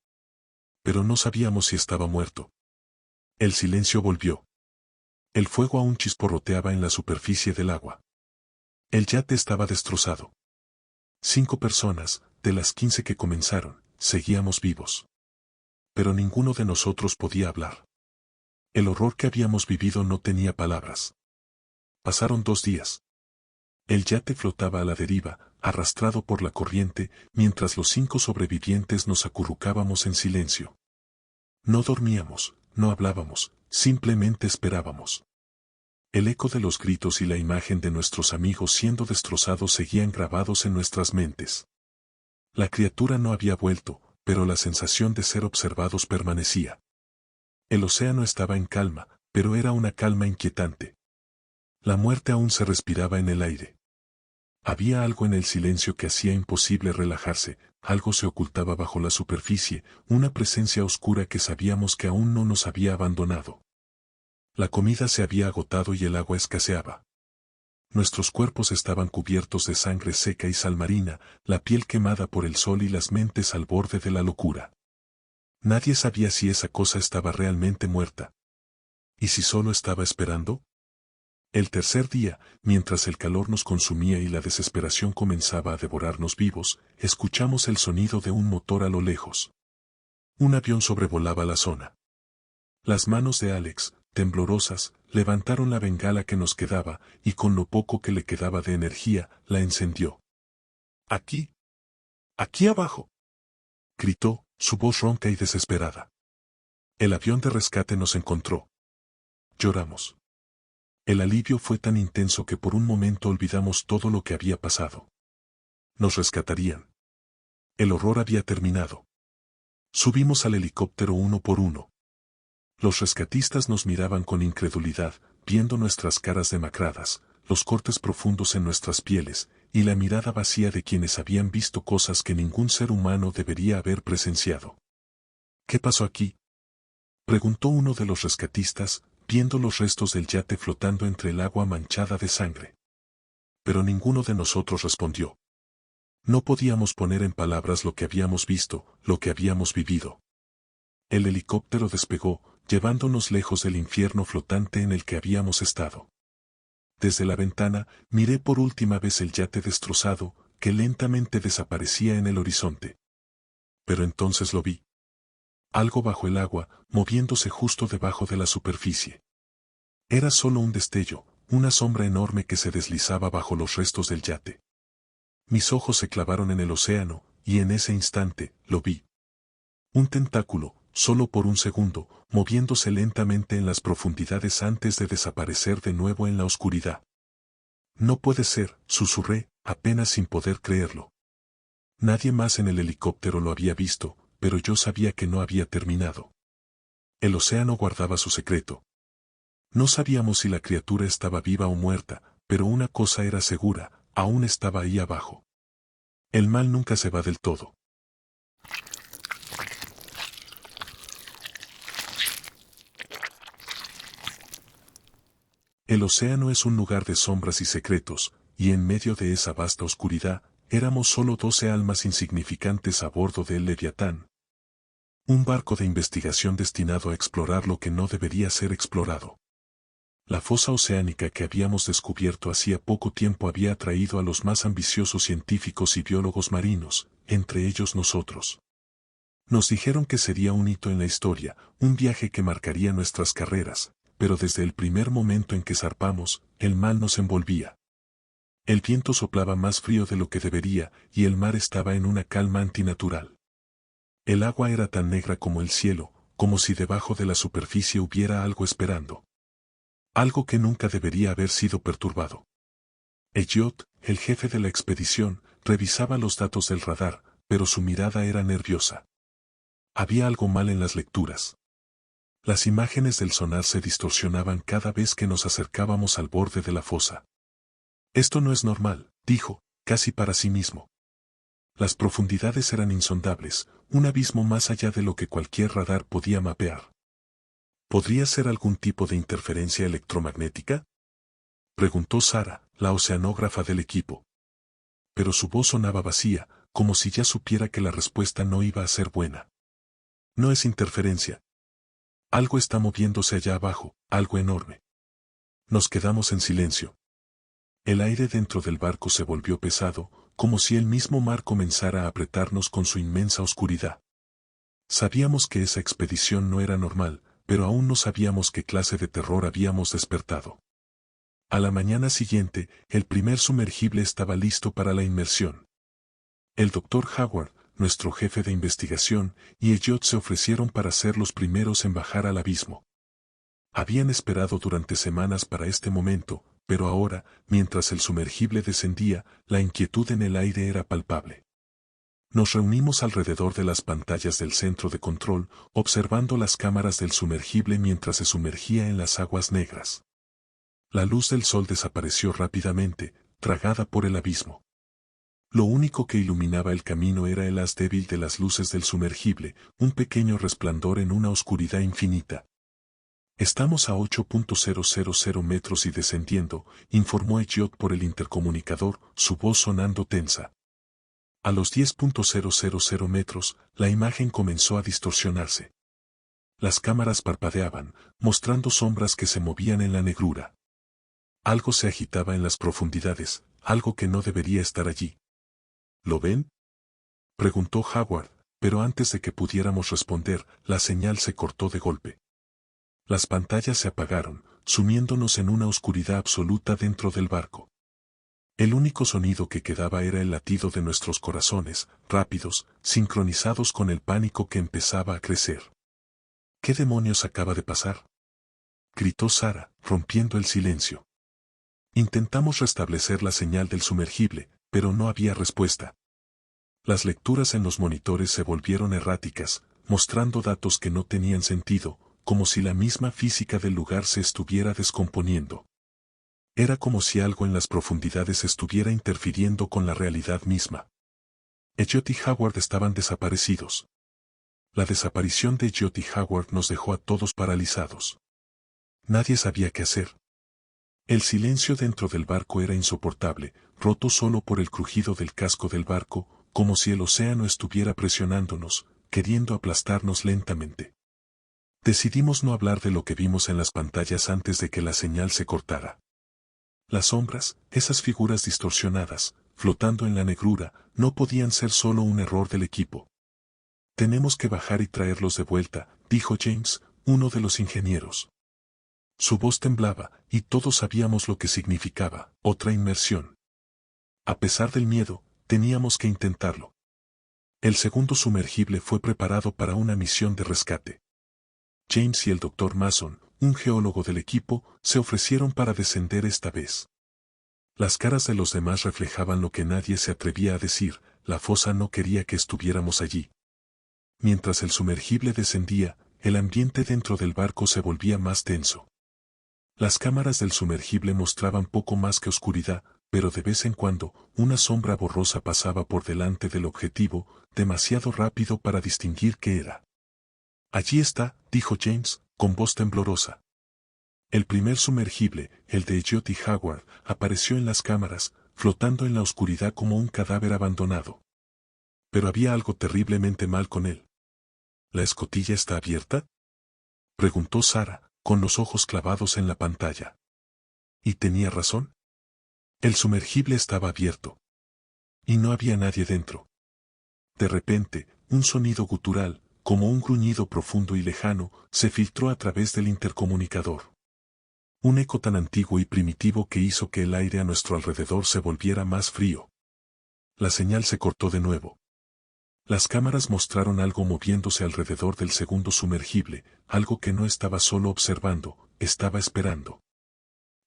Pero no sabíamos si estaba muerto. El silencio volvió. El fuego aún chisporroteaba en la superficie del agua. El yate estaba destrozado. 5 personas, de las 15 que comenzaron, seguíamos vivos. Pero ninguno de nosotros podía hablar. El horror que habíamos vivido no tenía palabras. Pasaron 2 días. El yate flotaba a la deriva, arrastrado por la corriente, mientras los 5 sobrevivientes nos acurrucábamos en silencio. No dormíamos, no hablábamos, simplemente esperábamos. El eco de los gritos y la imagen de nuestros amigos siendo destrozados seguían grabados en nuestras mentes. La criatura no había vuelto, pero la sensación de ser observados permanecía. El océano estaba en calma, pero era una calma inquietante. La muerte aún se respiraba en el aire. Había algo en el silencio que hacía imposible relajarse, algo se ocultaba bajo la superficie, una presencia oscura que sabíamos que aún no nos había abandonado. La comida se había agotado y el agua escaseaba. Nuestros cuerpos estaban cubiertos de sangre seca y sal marina, la piel quemada por el sol y las mentes al borde de la locura. Nadie sabía si esa cosa estaba realmente muerta. ¿Y si solo estaba esperando? El tercer día, mientras el calor nos consumía y la desesperación comenzaba a devorarnos vivos, escuchamos el sonido de un motor a lo lejos. Un avión sobrevolaba la zona. Las manos de Alex, temblorosas, levantaron la bengala que nos quedaba, y con lo poco que le quedaba de energía, la encendió. ¡Aquí! ¡Aquí abajo! Gritó, su voz ronca y desesperada. El avión de rescate nos encontró. Lloramos. El alivio fue tan intenso que por un momento olvidamos todo lo que había pasado. Nos rescatarían. El horror había terminado. Subimos al helicóptero uno por uno. Los rescatistas nos miraban con incredulidad, viendo nuestras caras demacradas, los cortes profundos en nuestras pieles, y la mirada vacía de quienes habían visto cosas que ningún ser humano debería haber presenciado. ¿Qué pasó aquí?, preguntó uno de los rescatistas, viendo los restos del yate flotando entre el agua manchada de sangre. Pero ninguno de nosotros respondió. No podíamos poner en palabras lo que habíamos visto, lo que habíamos vivido. El helicóptero despegó, llevándonos lejos del infierno flotante en el que habíamos estado. Desde la ventana, miré por última vez el yate destrozado, que lentamente desaparecía en el horizonte. Pero entonces lo vi. Algo bajo el agua, moviéndose justo debajo de la superficie. Era solo un destello, una sombra enorme que se deslizaba bajo los restos del yate. Mis ojos se clavaron en el océano, y en ese instante, lo vi. Un tentáculo, solo por un segundo, moviéndose lentamente en las profundidades antes de desaparecer de nuevo en la oscuridad. No puede ser, susurré, apenas sin poder creerlo. Nadie más en el helicóptero lo había visto, pero yo sabía que no había terminado. El océano guardaba su secreto. No sabíamos si la criatura estaba viva o muerta, pero una cosa era segura, aún estaba ahí abajo. El mal nunca se va del todo. El océano es un lugar de sombras y secretos, y en medio de esa vasta oscuridad, éramos solo 12 almas insignificantes a bordo del Leviatán. Un barco de investigación destinado a explorar lo que no debería ser explorado. La fosa oceánica que habíamos descubierto hacía poco tiempo había atraído a los más ambiciosos científicos y biólogos marinos, entre ellos nosotros. Nos dijeron que sería un hito en la historia, un viaje que marcaría nuestras carreras, pero desde el primer momento en que zarpamos, el mal nos envolvía. El viento soplaba más frío de lo que debería, y el mar estaba en una calma antinatural. El agua era tan negra como el cielo, como si debajo de la superficie hubiera algo esperando. Algo que nunca debería haber sido perturbado. Elliot, el jefe de la expedición, revisaba los datos del radar, pero su mirada era nerviosa. Había algo mal en las lecturas. Las imágenes del sonar se distorsionaban cada vez que nos acercábamos al borde de la fosa. Esto no es normal, dijo, casi para sí mismo. Las profundidades eran insondables, un abismo más allá de lo que cualquier radar podía mapear. ¿Podría ser algún tipo de interferencia electromagnética? Preguntó Sara, la oceanógrafa del equipo. Pero su voz sonaba vacía, como si ya supiera que la respuesta no iba a ser buena. No es interferencia. Algo está moviéndose allá abajo, algo enorme. Nos quedamos en silencio. El aire dentro del barco se volvió pesado, como si el mismo mar comenzara a apretarnos con su inmensa oscuridad. Sabíamos que esa expedición no era normal, pero aún no sabíamos qué clase de terror habíamos despertado. A la mañana siguiente, el primer sumergible estaba listo para la inmersión. El Dr. Howard, nuestro jefe de investigación, y Elliot se ofrecieron para ser los primeros en bajar al abismo. Habían esperado durante semanas para este momento, pero ahora, mientras el sumergible descendía, la inquietud en el aire era palpable. Nos reunimos alrededor de las pantallas del centro de control, observando las cámaras del sumergible mientras se sumergía en las aguas negras. La luz del sol desapareció rápidamente, tragada por el abismo. Lo único que iluminaba el camino era el haz débil de las luces del sumergible, un pequeño resplandor en una oscuridad infinita. Estamos a 8.000 metros y descendiendo, informó Elliot por el intercomunicador, su voz sonando tensa. A los 10.000 metros, la imagen comenzó a distorsionarse. Las cámaras parpadeaban, mostrando sombras que se movían en la negrura. Algo se agitaba en las profundidades, algo que no debería estar allí. ¿Lo ven?, preguntó Howard, pero antes de que pudiéramos responder, la señal se cortó de golpe. Las pantallas se apagaron, sumiéndonos en una oscuridad absoluta dentro del barco. El único sonido que quedaba era el latido de nuestros corazones, rápidos, sincronizados con el pánico que empezaba a crecer. ¿Qué demonios acaba de pasar?, gritó Sara, rompiendo el silencio. Intentamos restablecer la señal del sumergible, pero no había respuesta. Las lecturas en los monitores se volvieron erráticas, mostrando datos que no tenían sentido, como si la misma física del lugar se estuviera descomponiendo. Era como si algo en las profundidades estuviera interfiriendo con la realidad misma. Elliot y Howard estaban desaparecidos. La desaparición de Elliot y Howard nos dejó a todos paralizados. Nadie sabía qué hacer. El silencio dentro del barco era insoportable, roto solo por el crujido del casco del barco, como si el océano estuviera presionándonos, queriendo aplastarnos lentamente. Decidimos no hablar de lo que vimos en las pantallas antes de que la señal se cortara. Las sombras, esas figuras distorsionadas, flotando en la negrura, no podían ser solo un error del equipo. Tenemos que bajar y traerlos de vuelta, dijo James, uno de los ingenieros. Su voz temblaba, y todos sabíamos lo que significaba, otra inmersión. A pesar del miedo, teníamos que intentarlo. El segundo sumergible fue preparado para una misión de rescate. James y el Dr. Mason, un geólogo del equipo, se ofrecieron para descender esta vez. Las caras de los demás reflejaban lo que nadie se atrevía a decir, la fosa no quería que estuviéramos allí. Mientras el sumergible descendía, el ambiente dentro del barco se volvía más tenso. Las cámaras del sumergible mostraban poco más que oscuridad, pero de vez en cuando, una sombra borrosa pasaba por delante del objetivo, demasiado rápido para distinguir qué era. Allí está, dijo James, con voz temblorosa. El primer sumergible, el de Elliot y Howard, apareció en las cámaras, flotando en la oscuridad como un cadáver abandonado. Pero había algo terriblemente mal con él. ¿La escotilla está abierta?, preguntó Sara, con los ojos clavados en la pantalla. ¿Y tenía razón? El sumergible estaba abierto. Y no había nadie dentro. De repente, un sonido gutural, como un gruñido profundo y lejano, se filtró a través del intercomunicador. Un eco tan antiguo y primitivo que hizo que el aire a nuestro alrededor se volviera más frío. La señal se cortó de nuevo. Las cámaras mostraron algo moviéndose alrededor del segundo sumergible, algo que no estaba solo observando, estaba esperando.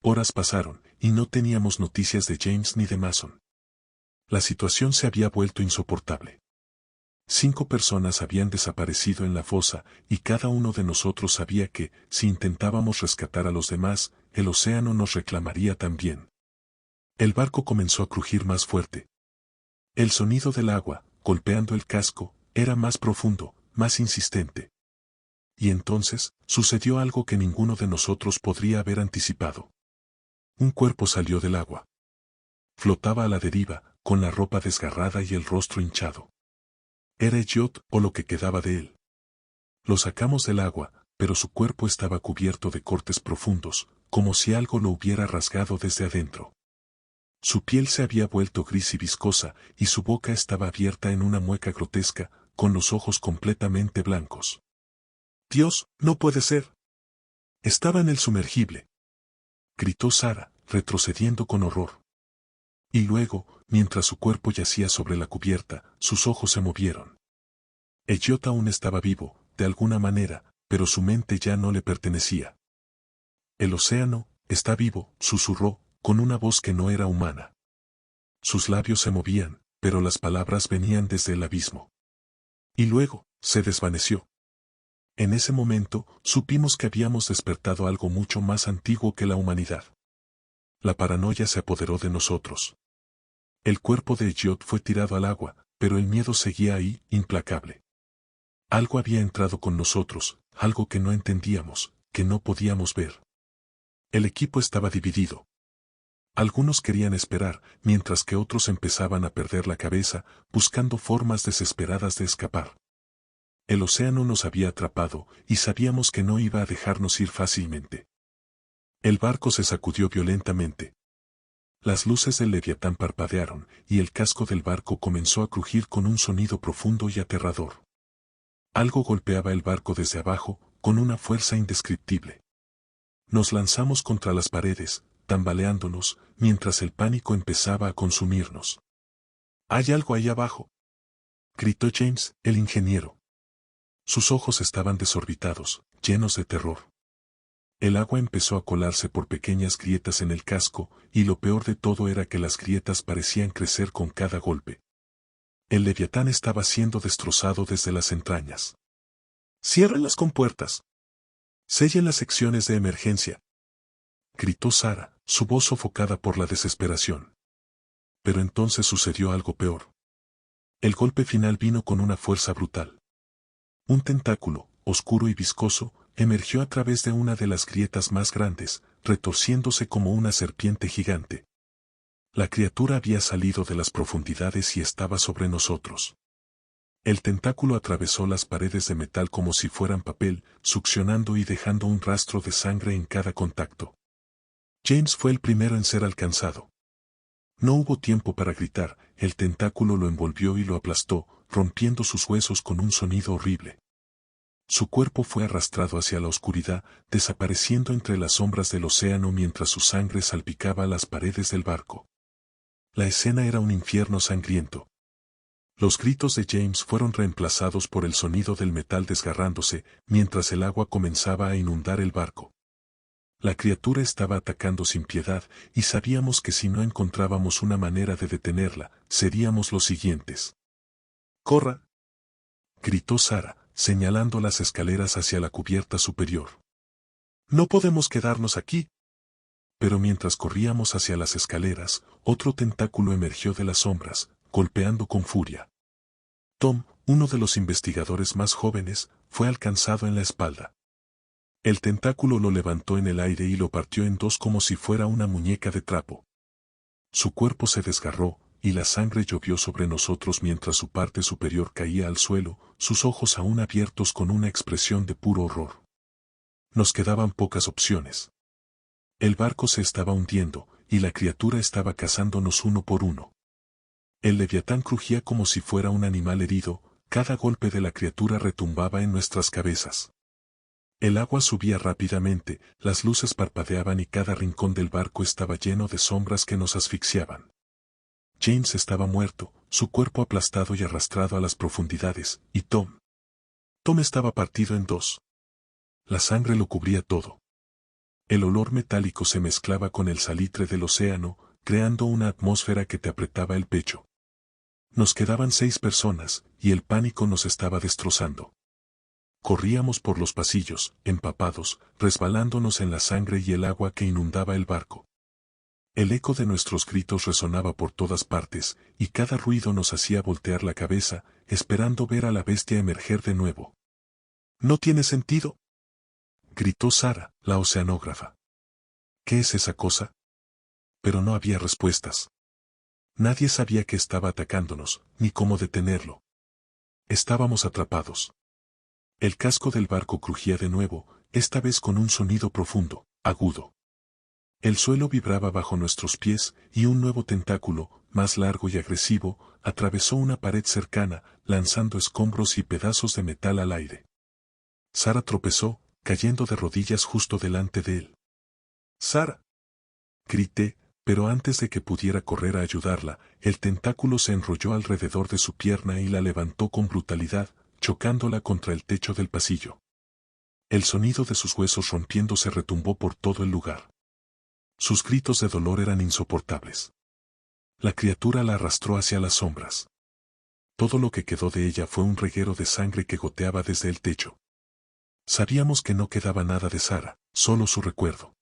Horas pasaron, y no teníamos noticias de James ni de Mason. La situación se había vuelto insoportable. 5 personas habían desaparecido en la fosa, y cada uno de nosotros sabía que, si intentábamos rescatar a los demás, el océano nos reclamaría también. El barco comenzó a crujir más fuerte. El sonido del agua, golpeando el casco, era más profundo, más insistente. Y entonces, sucedió algo que ninguno de nosotros podría haber anticipado. Un cuerpo salió del agua. Flotaba a la deriva, con la ropa desgarrada y el rostro hinchado. Era Elliot o lo que quedaba de él. Lo sacamos del agua, pero su cuerpo estaba cubierto de cortes profundos, como si algo lo hubiera rasgado desde adentro. Su piel se había vuelto gris y viscosa, y su boca estaba abierta en una mueca grotesca, con los ojos completamente blancos. «Dios, no puede ser». Estaba en el sumergible. Gritó Sara, retrocediendo con horror. Y luego, mientras su cuerpo yacía sobre la cubierta, sus ojos se movieron. Elliot aún estaba vivo, de alguna manera, pero su mente ya no le pertenecía. «El océano está vivo», susurró, con una voz que no era humana. Sus labios se movían, pero las palabras venían desde el abismo. Y luego, se desvaneció. En ese momento, supimos que habíamos despertado algo mucho más antiguo que la humanidad. La paranoia se apoderó de nosotros. El cuerpo de Elliot fue tirado al agua, pero el miedo seguía ahí, implacable. Algo había entrado con nosotros, algo que no entendíamos, que no podíamos ver. El equipo estaba dividido. Algunos querían esperar, mientras que otros empezaban a perder la cabeza, buscando formas desesperadas de escapar. El océano nos había atrapado, y sabíamos que no iba a dejarnos ir fácilmente. El barco se sacudió violentamente. Las luces del Leviatán parpadearon, y el casco del barco comenzó a crujir con un sonido profundo y aterrador. Algo golpeaba el barco desde abajo, con una fuerza indescriptible. Nos lanzamos contra las paredes, tambaleándonos, mientras el pánico empezaba a consumirnos. «Hay algo ahí abajo», gritó James, el ingeniero. Sus ojos estaban desorbitados, llenos de terror. El agua empezó a colarse por pequeñas grietas en el casco, y lo peor de todo era que las grietas parecían crecer con cada golpe. El Leviatán estaba siendo destrozado desde las entrañas. «Cierren las compuertas. Sellen las secciones de emergencia», gritó Sara, su voz sofocada por la desesperación. Pero entonces sucedió algo peor. El golpe final vino con una fuerza brutal. Un tentáculo, oscuro y viscoso, emergió a través de una de las grietas más grandes, retorciéndose como una serpiente gigante. La criatura había salido de las profundidades y estaba sobre nosotros. El tentáculo atravesó las paredes de metal como si fueran papel, succionando y dejando un rastro de sangre en cada contacto. James fue el primero en ser alcanzado. No hubo tiempo para gritar, el tentáculo lo envolvió y lo aplastó, rompiendo sus huesos con un sonido horrible. Su cuerpo fue arrastrado hacia la oscuridad, desapareciendo entre las sombras del océano mientras su sangre salpicaba las paredes del barco. La escena era un infierno sangriento. Los gritos de James fueron reemplazados por el sonido del metal desgarrándose, mientras el agua comenzaba a inundar el barco. La criatura estaba atacando sin piedad, y sabíamos que si no encontrábamos una manera de detenerla, seríamos los siguientes. «¡Corra!», gritó Sara, señalando las escaleras hacia la cubierta superior. «No podemos quedarnos aquí». Pero mientras corríamos hacia las escaleras, otro tentáculo emergió de las sombras, golpeando con furia. Tom, uno de los investigadores más jóvenes, fue alcanzado en la espalda. El tentáculo lo levantó en el aire y lo partió en dos como si fuera una muñeca de trapo. Su cuerpo se desgarró, y la sangre llovió sobre nosotros mientras su parte superior caía al suelo, sus ojos aún abiertos con una expresión de puro horror. Nos quedaban pocas opciones. El barco se estaba hundiendo, y la criatura estaba cazándonos uno por uno. El Leviatán crujía como si fuera un animal herido, cada golpe de la criatura retumbaba en nuestras cabezas. El agua subía rápidamente, las luces parpadeaban y cada rincón del barco estaba lleno de sombras que nos asfixiaban. James estaba muerto, su cuerpo aplastado y arrastrado a las profundidades, y Tom estaba partido en dos. La sangre lo cubría todo. El olor metálico se mezclaba con el salitre del océano, creando una atmósfera que te apretaba el pecho. Nos quedaban 6 personas, y el pánico nos estaba destrozando. Corríamos por los pasillos, empapados, resbalándonos en la sangre y el agua que inundaba el barco. El eco de nuestros gritos resonaba por todas partes, y cada ruido nos hacía voltear la cabeza, esperando ver a la bestia emerger de nuevo. «¿No tiene sentido?», gritó Sara, la oceanógrafa. «¿Qué es esa cosa?». Pero no había respuestas. Nadie sabía que estaba atacándonos, ni cómo detenerlo. Estábamos atrapados. El casco del barco crujía de nuevo, esta vez con un sonido profundo, agudo. El suelo vibraba bajo nuestros pies, y un nuevo tentáculo, más largo y agresivo, atravesó una pared cercana, lanzando escombros y pedazos de metal al aire. Sara tropezó, cayendo de rodillas justo delante de él. «¡Sara!», grité, pero antes de que pudiera correr a ayudarla, el tentáculo se enrolló alrededor de su pierna y la levantó con brutalidad, chocándola contra el techo del pasillo. El sonido de sus huesos rompiéndose retumbó por todo el lugar. Sus gritos de dolor eran insoportables. La criatura la arrastró hacia las sombras. Todo lo que quedó de ella fue un reguero de sangre que goteaba desde el techo. Sabíamos que no quedaba nada de Sara, solo su recuerdo.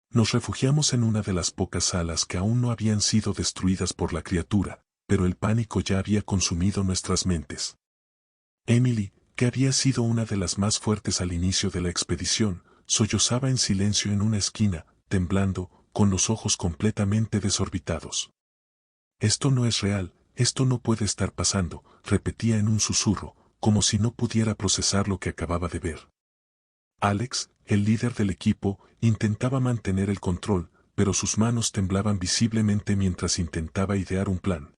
Nos refugiamos en una de las pocas salas que aún no habían sido destruidas por la criatura, pero el pánico ya había consumido nuestras mentes. Emily, que había sido una de las más fuertes al inicio de la expedición, sollozaba en silencio en una esquina, temblando, con los ojos completamente desorbitados. «Esto no es real, esto no puede estar pasando», repetía en un susurro, como si no pudiera procesar lo que acababa de ver. Alex, el líder del equipo, intentaba mantener el control, pero sus manos temblaban visiblemente mientras intentaba idear un plan.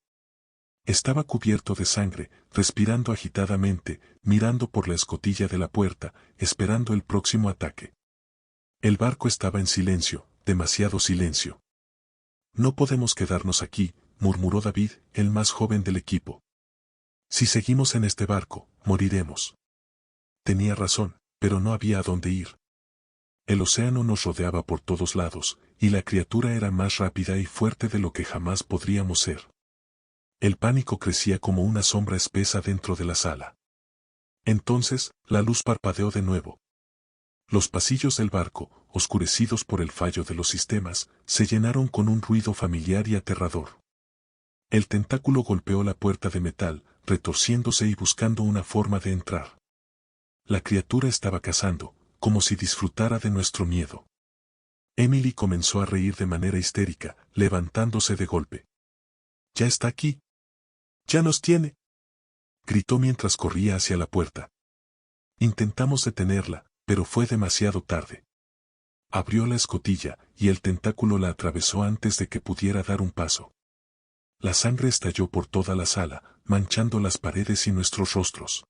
Estaba cubierto de sangre, respirando agitadamente, mirando por la escotilla de la puerta, esperando el próximo ataque. El barco estaba en silencio, demasiado silencio. «No podemos quedarnos aquí», murmuró David, el más joven del equipo. «Si seguimos en este barco, moriremos». Tenía razón, pero no había a dónde ir. El océano nos rodeaba por todos lados, y la criatura era más rápida y fuerte de lo que jamás podríamos ser. El pánico crecía como una sombra espesa dentro de la sala. Entonces, la luz parpadeó de nuevo. Los pasillos del barco, oscurecidos por el fallo de los sistemas, se llenaron con un ruido familiar y aterrador. El tentáculo golpeó la puerta de metal, retorciéndose y buscando una forma de entrar. La criatura estaba cazando, como si disfrutara de nuestro miedo. Emily comenzó a reír de manera histérica, levantándose de golpe. «¡Ya está aquí! ¡Ya nos tiene!», gritó mientras corría hacia la puerta. Intentamos detenerla, pero fue demasiado tarde. Abrió la escotilla, y el tentáculo la atravesó antes de que pudiera dar un paso. La sangre estalló por toda la sala, manchando las paredes y nuestros rostros.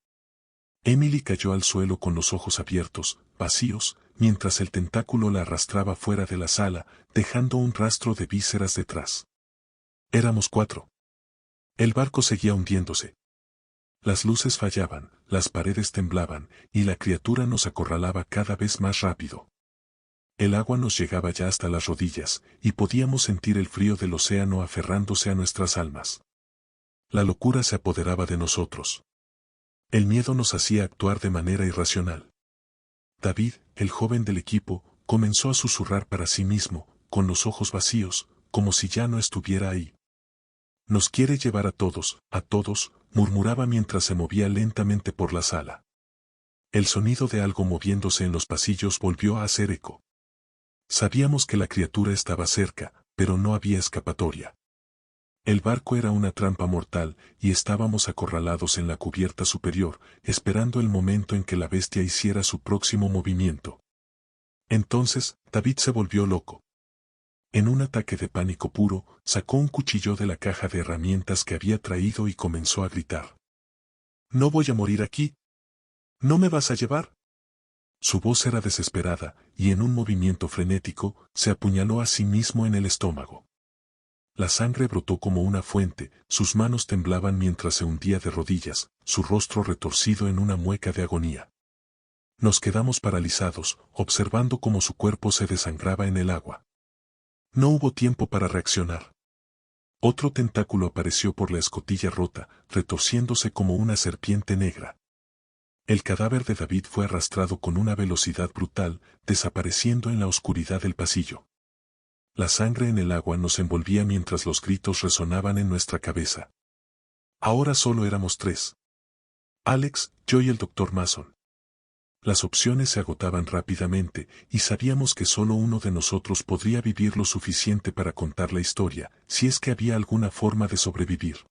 Emily cayó al suelo con los ojos abiertos, vacíos, mientras el tentáculo la arrastraba fuera de la sala, dejando un rastro de vísceras detrás. Éramos 4. El barco seguía hundiéndose. Las luces fallaban, las paredes temblaban, y la criatura nos acorralaba cada vez más rápido. El agua nos llegaba ya hasta las rodillas, y podíamos sentir el frío del océano aferrándose a nuestras almas. La locura se apoderaba de nosotros. El miedo nos hacía actuar de manera irracional. David, el joven del equipo, comenzó a susurrar para sí mismo, con los ojos vacíos, como si ya no estuviera ahí. «Nos quiere llevar a todos», murmuraba mientras se movía lentamente por la sala. El sonido de algo moviéndose en los pasillos volvió a hacer eco. Sabíamos que la criatura estaba cerca, pero no había escapatoria. El barco era una trampa mortal, y estábamos acorralados en la cubierta superior, esperando el momento en que la bestia hiciera su próximo movimiento. Entonces, David se volvió loco. En un ataque de pánico puro, sacó un cuchillo de la caja de herramientas que había traído y comenzó a gritar. «¿No voy a morir aquí? ¿No me vas a llevar?». Su voz era desesperada, y en un movimiento frenético, se apuñaló a sí mismo en el estómago. La sangre brotó como una fuente, sus manos temblaban mientras se hundía de rodillas, su rostro retorcido en una mueca de agonía. Nos quedamos paralizados, observando cómo su cuerpo se desangraba en el agua. No hubo tiempo para reaccionar. Otro tentáculo apareció por la escotilla rota, retorciéndose como una serpiente negra. El cadáver de David fue arrastrado con una velocidad brutal, desapareciendo en la oscuridad del pasillo. La sangre en el agua nos envolvía mientras los gritos resonaban en nuestra cabeza. Ahora solo éramos tres. Alex, yo y el Dr. Mason. Las opciones se agotaban rápidamente, y sabíamos que solo uno de nosotros podría vivir lo suficiente para contar la historia, si es que había alguna forma de sobrevivir.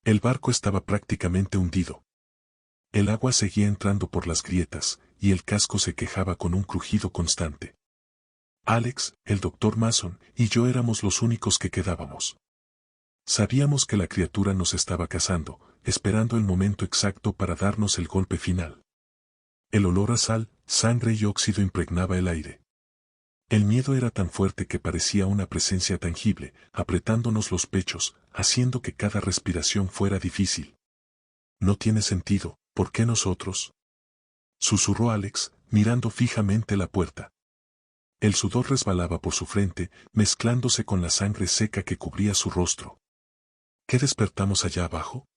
El barco estaba prácticamente hundido. El agua seguía entrando por las grietas, y el casco se quejaba con un crujido constante. Alex, el Dr. Mason y yo éramos los únicos que quedábamos. Sabíamos que la criatura nos estaba cazando, esperando el momento exacto para darnos el golpe final. El olor a sal, sangre y óxido impregnaba el aire. El miedo era tan fuerte que parecía una presencia tangible, apretándonos los pechos, haciendo que cada respiración fuera difícil. No tiene sentido, ¿por qué nosotros? Susurró Alex, mirando fijamente la puerta. El sudor resbalaba por su frente, mezclándose con la sangre seca que cubría su rostro. ¿Qué despertamos allá abajo?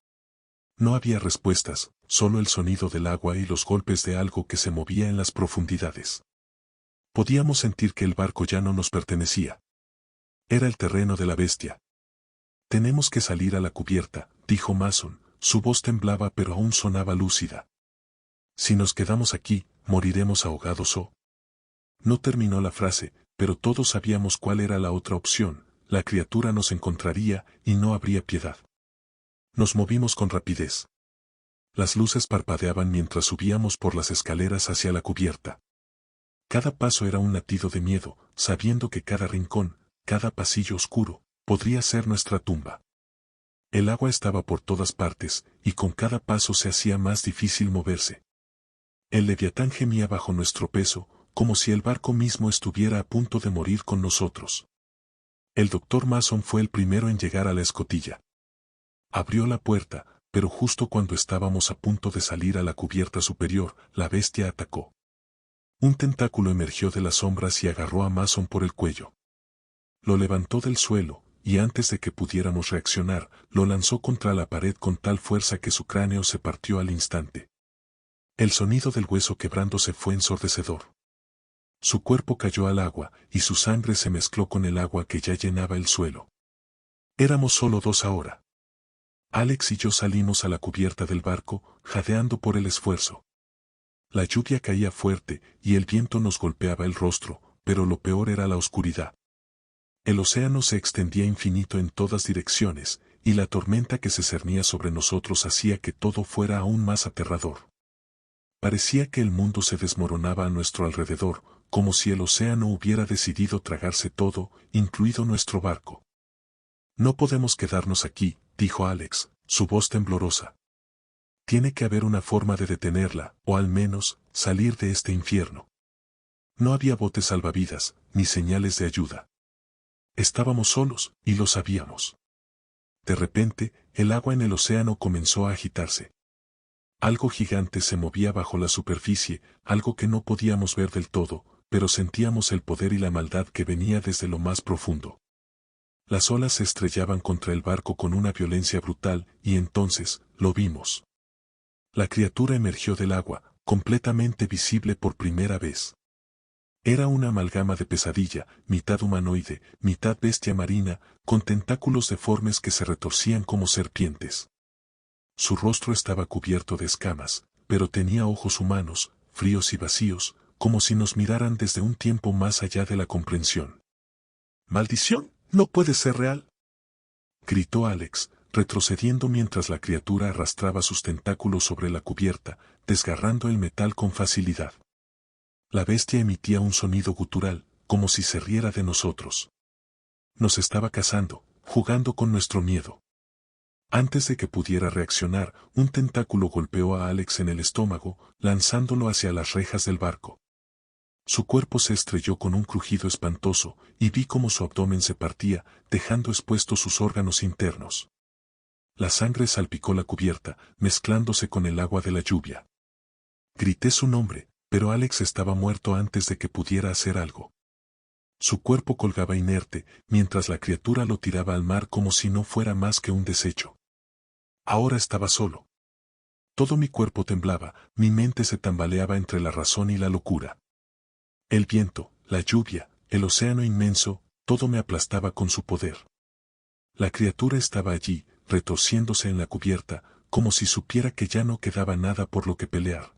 No había respuestas, solo el sonido del agua y los golpes de algo que se movía en las profundidades. Podíamos sentir que el barco ya no nos pertenecía. Era el terreno de la bestia. Tenemos que salir a la cubierta, dijo Mason, su voz temblaba pero aún sonaba lúcida. Si nos quedamos aquí, moriremos ahogados o... No terminó la frase, pero todos sabíamos cuál era la otra opción, la criatura nos encontraría y no habría piedad. Nos movimos con rapidez. Las luces parpadeaban mientras subíamos por las escaleras hacia la cubierta. Cada paso era un latido de miedo, sabiendo que cada rincón, cada pasillo oscuro, podría ser nuestra tumba. El agua estaba por todas partes, y con cada paso se hacía más difícil moverse. El leviatán gemía bajo nuestro peso, como si el barco mismo estuviera a punto de morir con nosotros. El Dr. Mason fue el primero en llegar a la escotilla. Abrió la puerta, pero justo cuando estábamos a punto de salir a la cubierta superior, la bestia atacó. Un tentáculo emergió de las sombras y agarró a Mason por el cuello. Lo levantó del suelo, y antes de que pudiéramos reaccionar, lo lanzó contra la pared con tal fuerza que su cráneo se partió al instante. El sonido del hueso quebrándose fue ensordecedor. Su cuerpo cayó al agua, y su sangre se mezcló con el agua que ya llenaba el suelo. Éramos solo dos ahora. Alex y yo salimos a la cubierta del barco, jadeando por el esfuerzo. La lluvia caía fuerte, y el viento nos golpeaba el rostro, pero lo peor era la oscuridad. El océano se extendía infinito en todas direcciones, y la tormenta que se cernía sobre nosotros hacía que todo fuera aún más aterrador. Parecía que el mundo se desmoronaba a nuestro alrededor, como si el océano hubiera decidido tragarse todo, incluido nuestro barco. No podemos quedarnos aquí, dijo Alex, su voz temblorosa. Tiene que haber una forma de detenerla, o al menos, salir de este infierno. No había botes salvavidas, ni señales de ayuda. Estábamos solos, y lo sabíamos. De repente, el agua en el océano comenzó a agitarse. Algo gigante se movía bajo la superficie, algo que no podíamos ver del todo, pero sentíamos el poder y la maldad que venía desde lo más profundo. Las olas se estrellaban contra el barco con una violencia brutal, y entonces, lo vimos. La criatura emergió del agua, completamente visible por primera vez. Era una amalgama de pesadilla, mitad humanoide, mitad bestia marina, con tentáculos deformes que se retorcían como serpientes. Su rostro estaba cubierto de escamas, pero tenía ojos humanos, fríos y vacíos, como si nos miraran desde un tiempo más allá de la comprensión. ¡Maldición! ¡No puede ser real!, gritó Alex, retrocediendo mientras la criatura arrastraba sus tentáculos sobre la cubierta, desgarrando el metal con facilidad. La bestia emitía un sonido gutural, como si se riera de nosotros. Nos estaba cazando, jugando con nuestro miedo. Antes de que pudiera reaccionar, un tentáculo golpeó a Alex en el estómago, lanzándolo hacia las rejas del barco. Su cuerpo se estrelló con un crujido espantoso, y vi cómo su abdomen se partía, dejando expuestos sus órganos internos. La sangre salpicó la cubierta, mezclándose con el agua de la lluvia. Grité su nombre, pero Alex estaba muerto antes de que pudiera hacer algo. Su cuerpo colgaba inerte, mientras la criatura lo tiraba al mar como si no fuera más que un desecho. Ahora estaba solo. Todo mi cuerpo temblaba, mi mente se tambaleaba entre la razón y la locura. El viento, la lluvia, el océano inmenso, todo me aplastaba con su poder. La criatura estaba allí, retorciéndose en la cubierta, como si supiera que ya no quedaba nada por lo que pelear.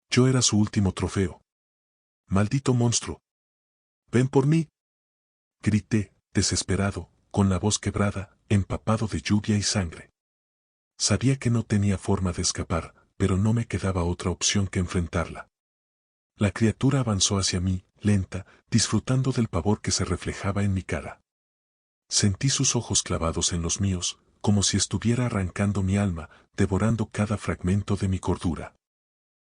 Yo era su último trofeo. ¡Maldito monstruo! ¡Ven por mí! Grité, desesperado, con la voz quebrada, empapado de lluvia y sangre. Sabía que no tenía forma de escapar, pero no me quedaba otra opción que enfrentarla. La criatura avanzó hacia mí, lenta, disfrutando del pavor que se reflejaba en mi cara. Sentí sus ojos clavados en los míos, como si estuviera arrancando mi alma, devorando cada fragmento de mi cordura.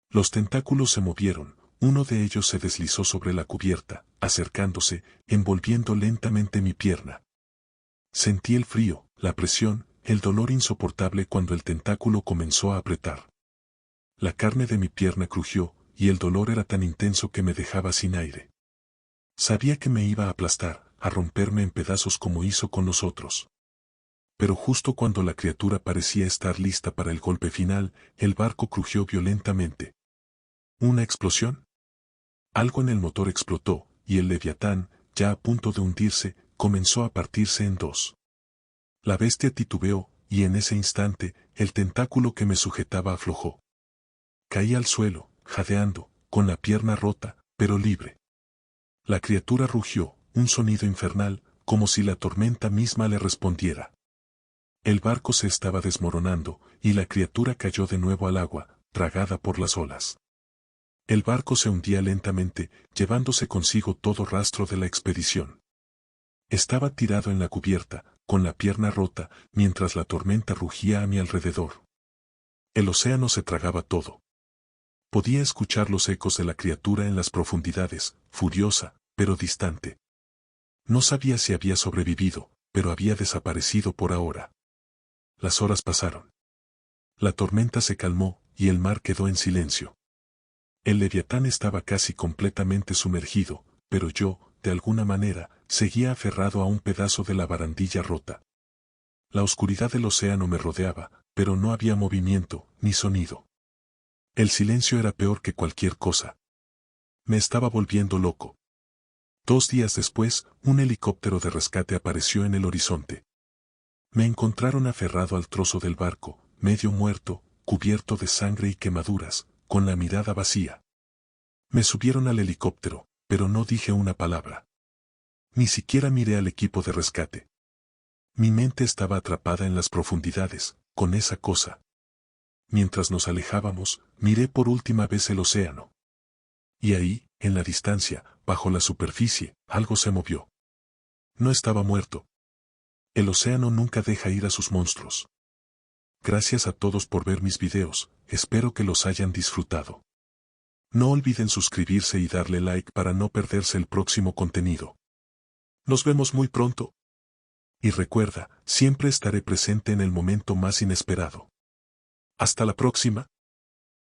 Los tentáculos se movieron, uno de ellos se deslizó sobre la cubierta, acercándose, envolviendo lentamente mi pierna. Sentí el frío, la presión, el dolor insoportable cuando el tentáculo comenzó a apretar. La carne de mi pierna crujió, y el dolor era tan intenso que me dejaba sin aire. Sabía que me iba a aplastar, a romperme en pedazos como hizo con los otros. Pero justo cuando la criatura parecía estar lista para el golpe final, el barco crujió violentamente. ¿Una explosión? Algo en el motor explotó, y el Leviatán, ya a punto de hundirse, comenzó a partirse en dos. La bestia titubeó, y en ese instante, el tentáculo que me sujetaba aflojó. Caí al suelo, jadeando, con la pierna rota, pero libre. La criatura rugió, un sonido infernal, como si la tormenta misma le respondiera. El barco se estaba desmoronando, y la criatura cayó de nuevo al agua, tragada por las olas. El barco se hundía lentamente, llevándose consigo todo rastro de la expedición. Estaba tirado en la cubierta, con la pierna rota, mientras la tormenta rugía a mi alrededor. El océano se tragaba todo. Podía escuchar los ecos de la criatura en las profundidades, furiosa, pero distante. No sabía si había sobrevivido, pero había desaparecido por ahora. Las horas pasaron. La tormenta se calmó, y el mar quedó en silencio. El Leviatán estaba casi completamente sumergido, pero yo, de alguna manera, seguía aferrado a un pedazo de la barandilla rota. La oscuridad del océano me rodeaba, pero no había movimiento, ni sonido. El silencio era peor que cualquier cosa. Me estaba volviendo loco. 2 días después, un helicóptero de rescate apareció en el horizonte. Me encontraron aferrado al trozo del barco, medio muerto, cubierto de sangre y quemaduras, con la mirada vacía. Me subieron al helicóptero, pero no dije una palabra. Ni siquiera miré al equipo de rescate. Mi mente estaba atrapada en las profundidades, con esa cosa. Mientras nos alejábamos, miré por última vez el océano. Y ahí, en la distancia, bajo la superficie, algo se movió. No estaba muerto. El océano nunca deja ir a sus monstruos. Gracias a todos por ver mis videos, espero que los hayan disfrutado. No olviden suscribirse y darle like para no perderse el próximo contenido. Nos vemos muy pronto. Y recuerda, siempre estaré presente en el momento más inesperado. Hasta la próxima.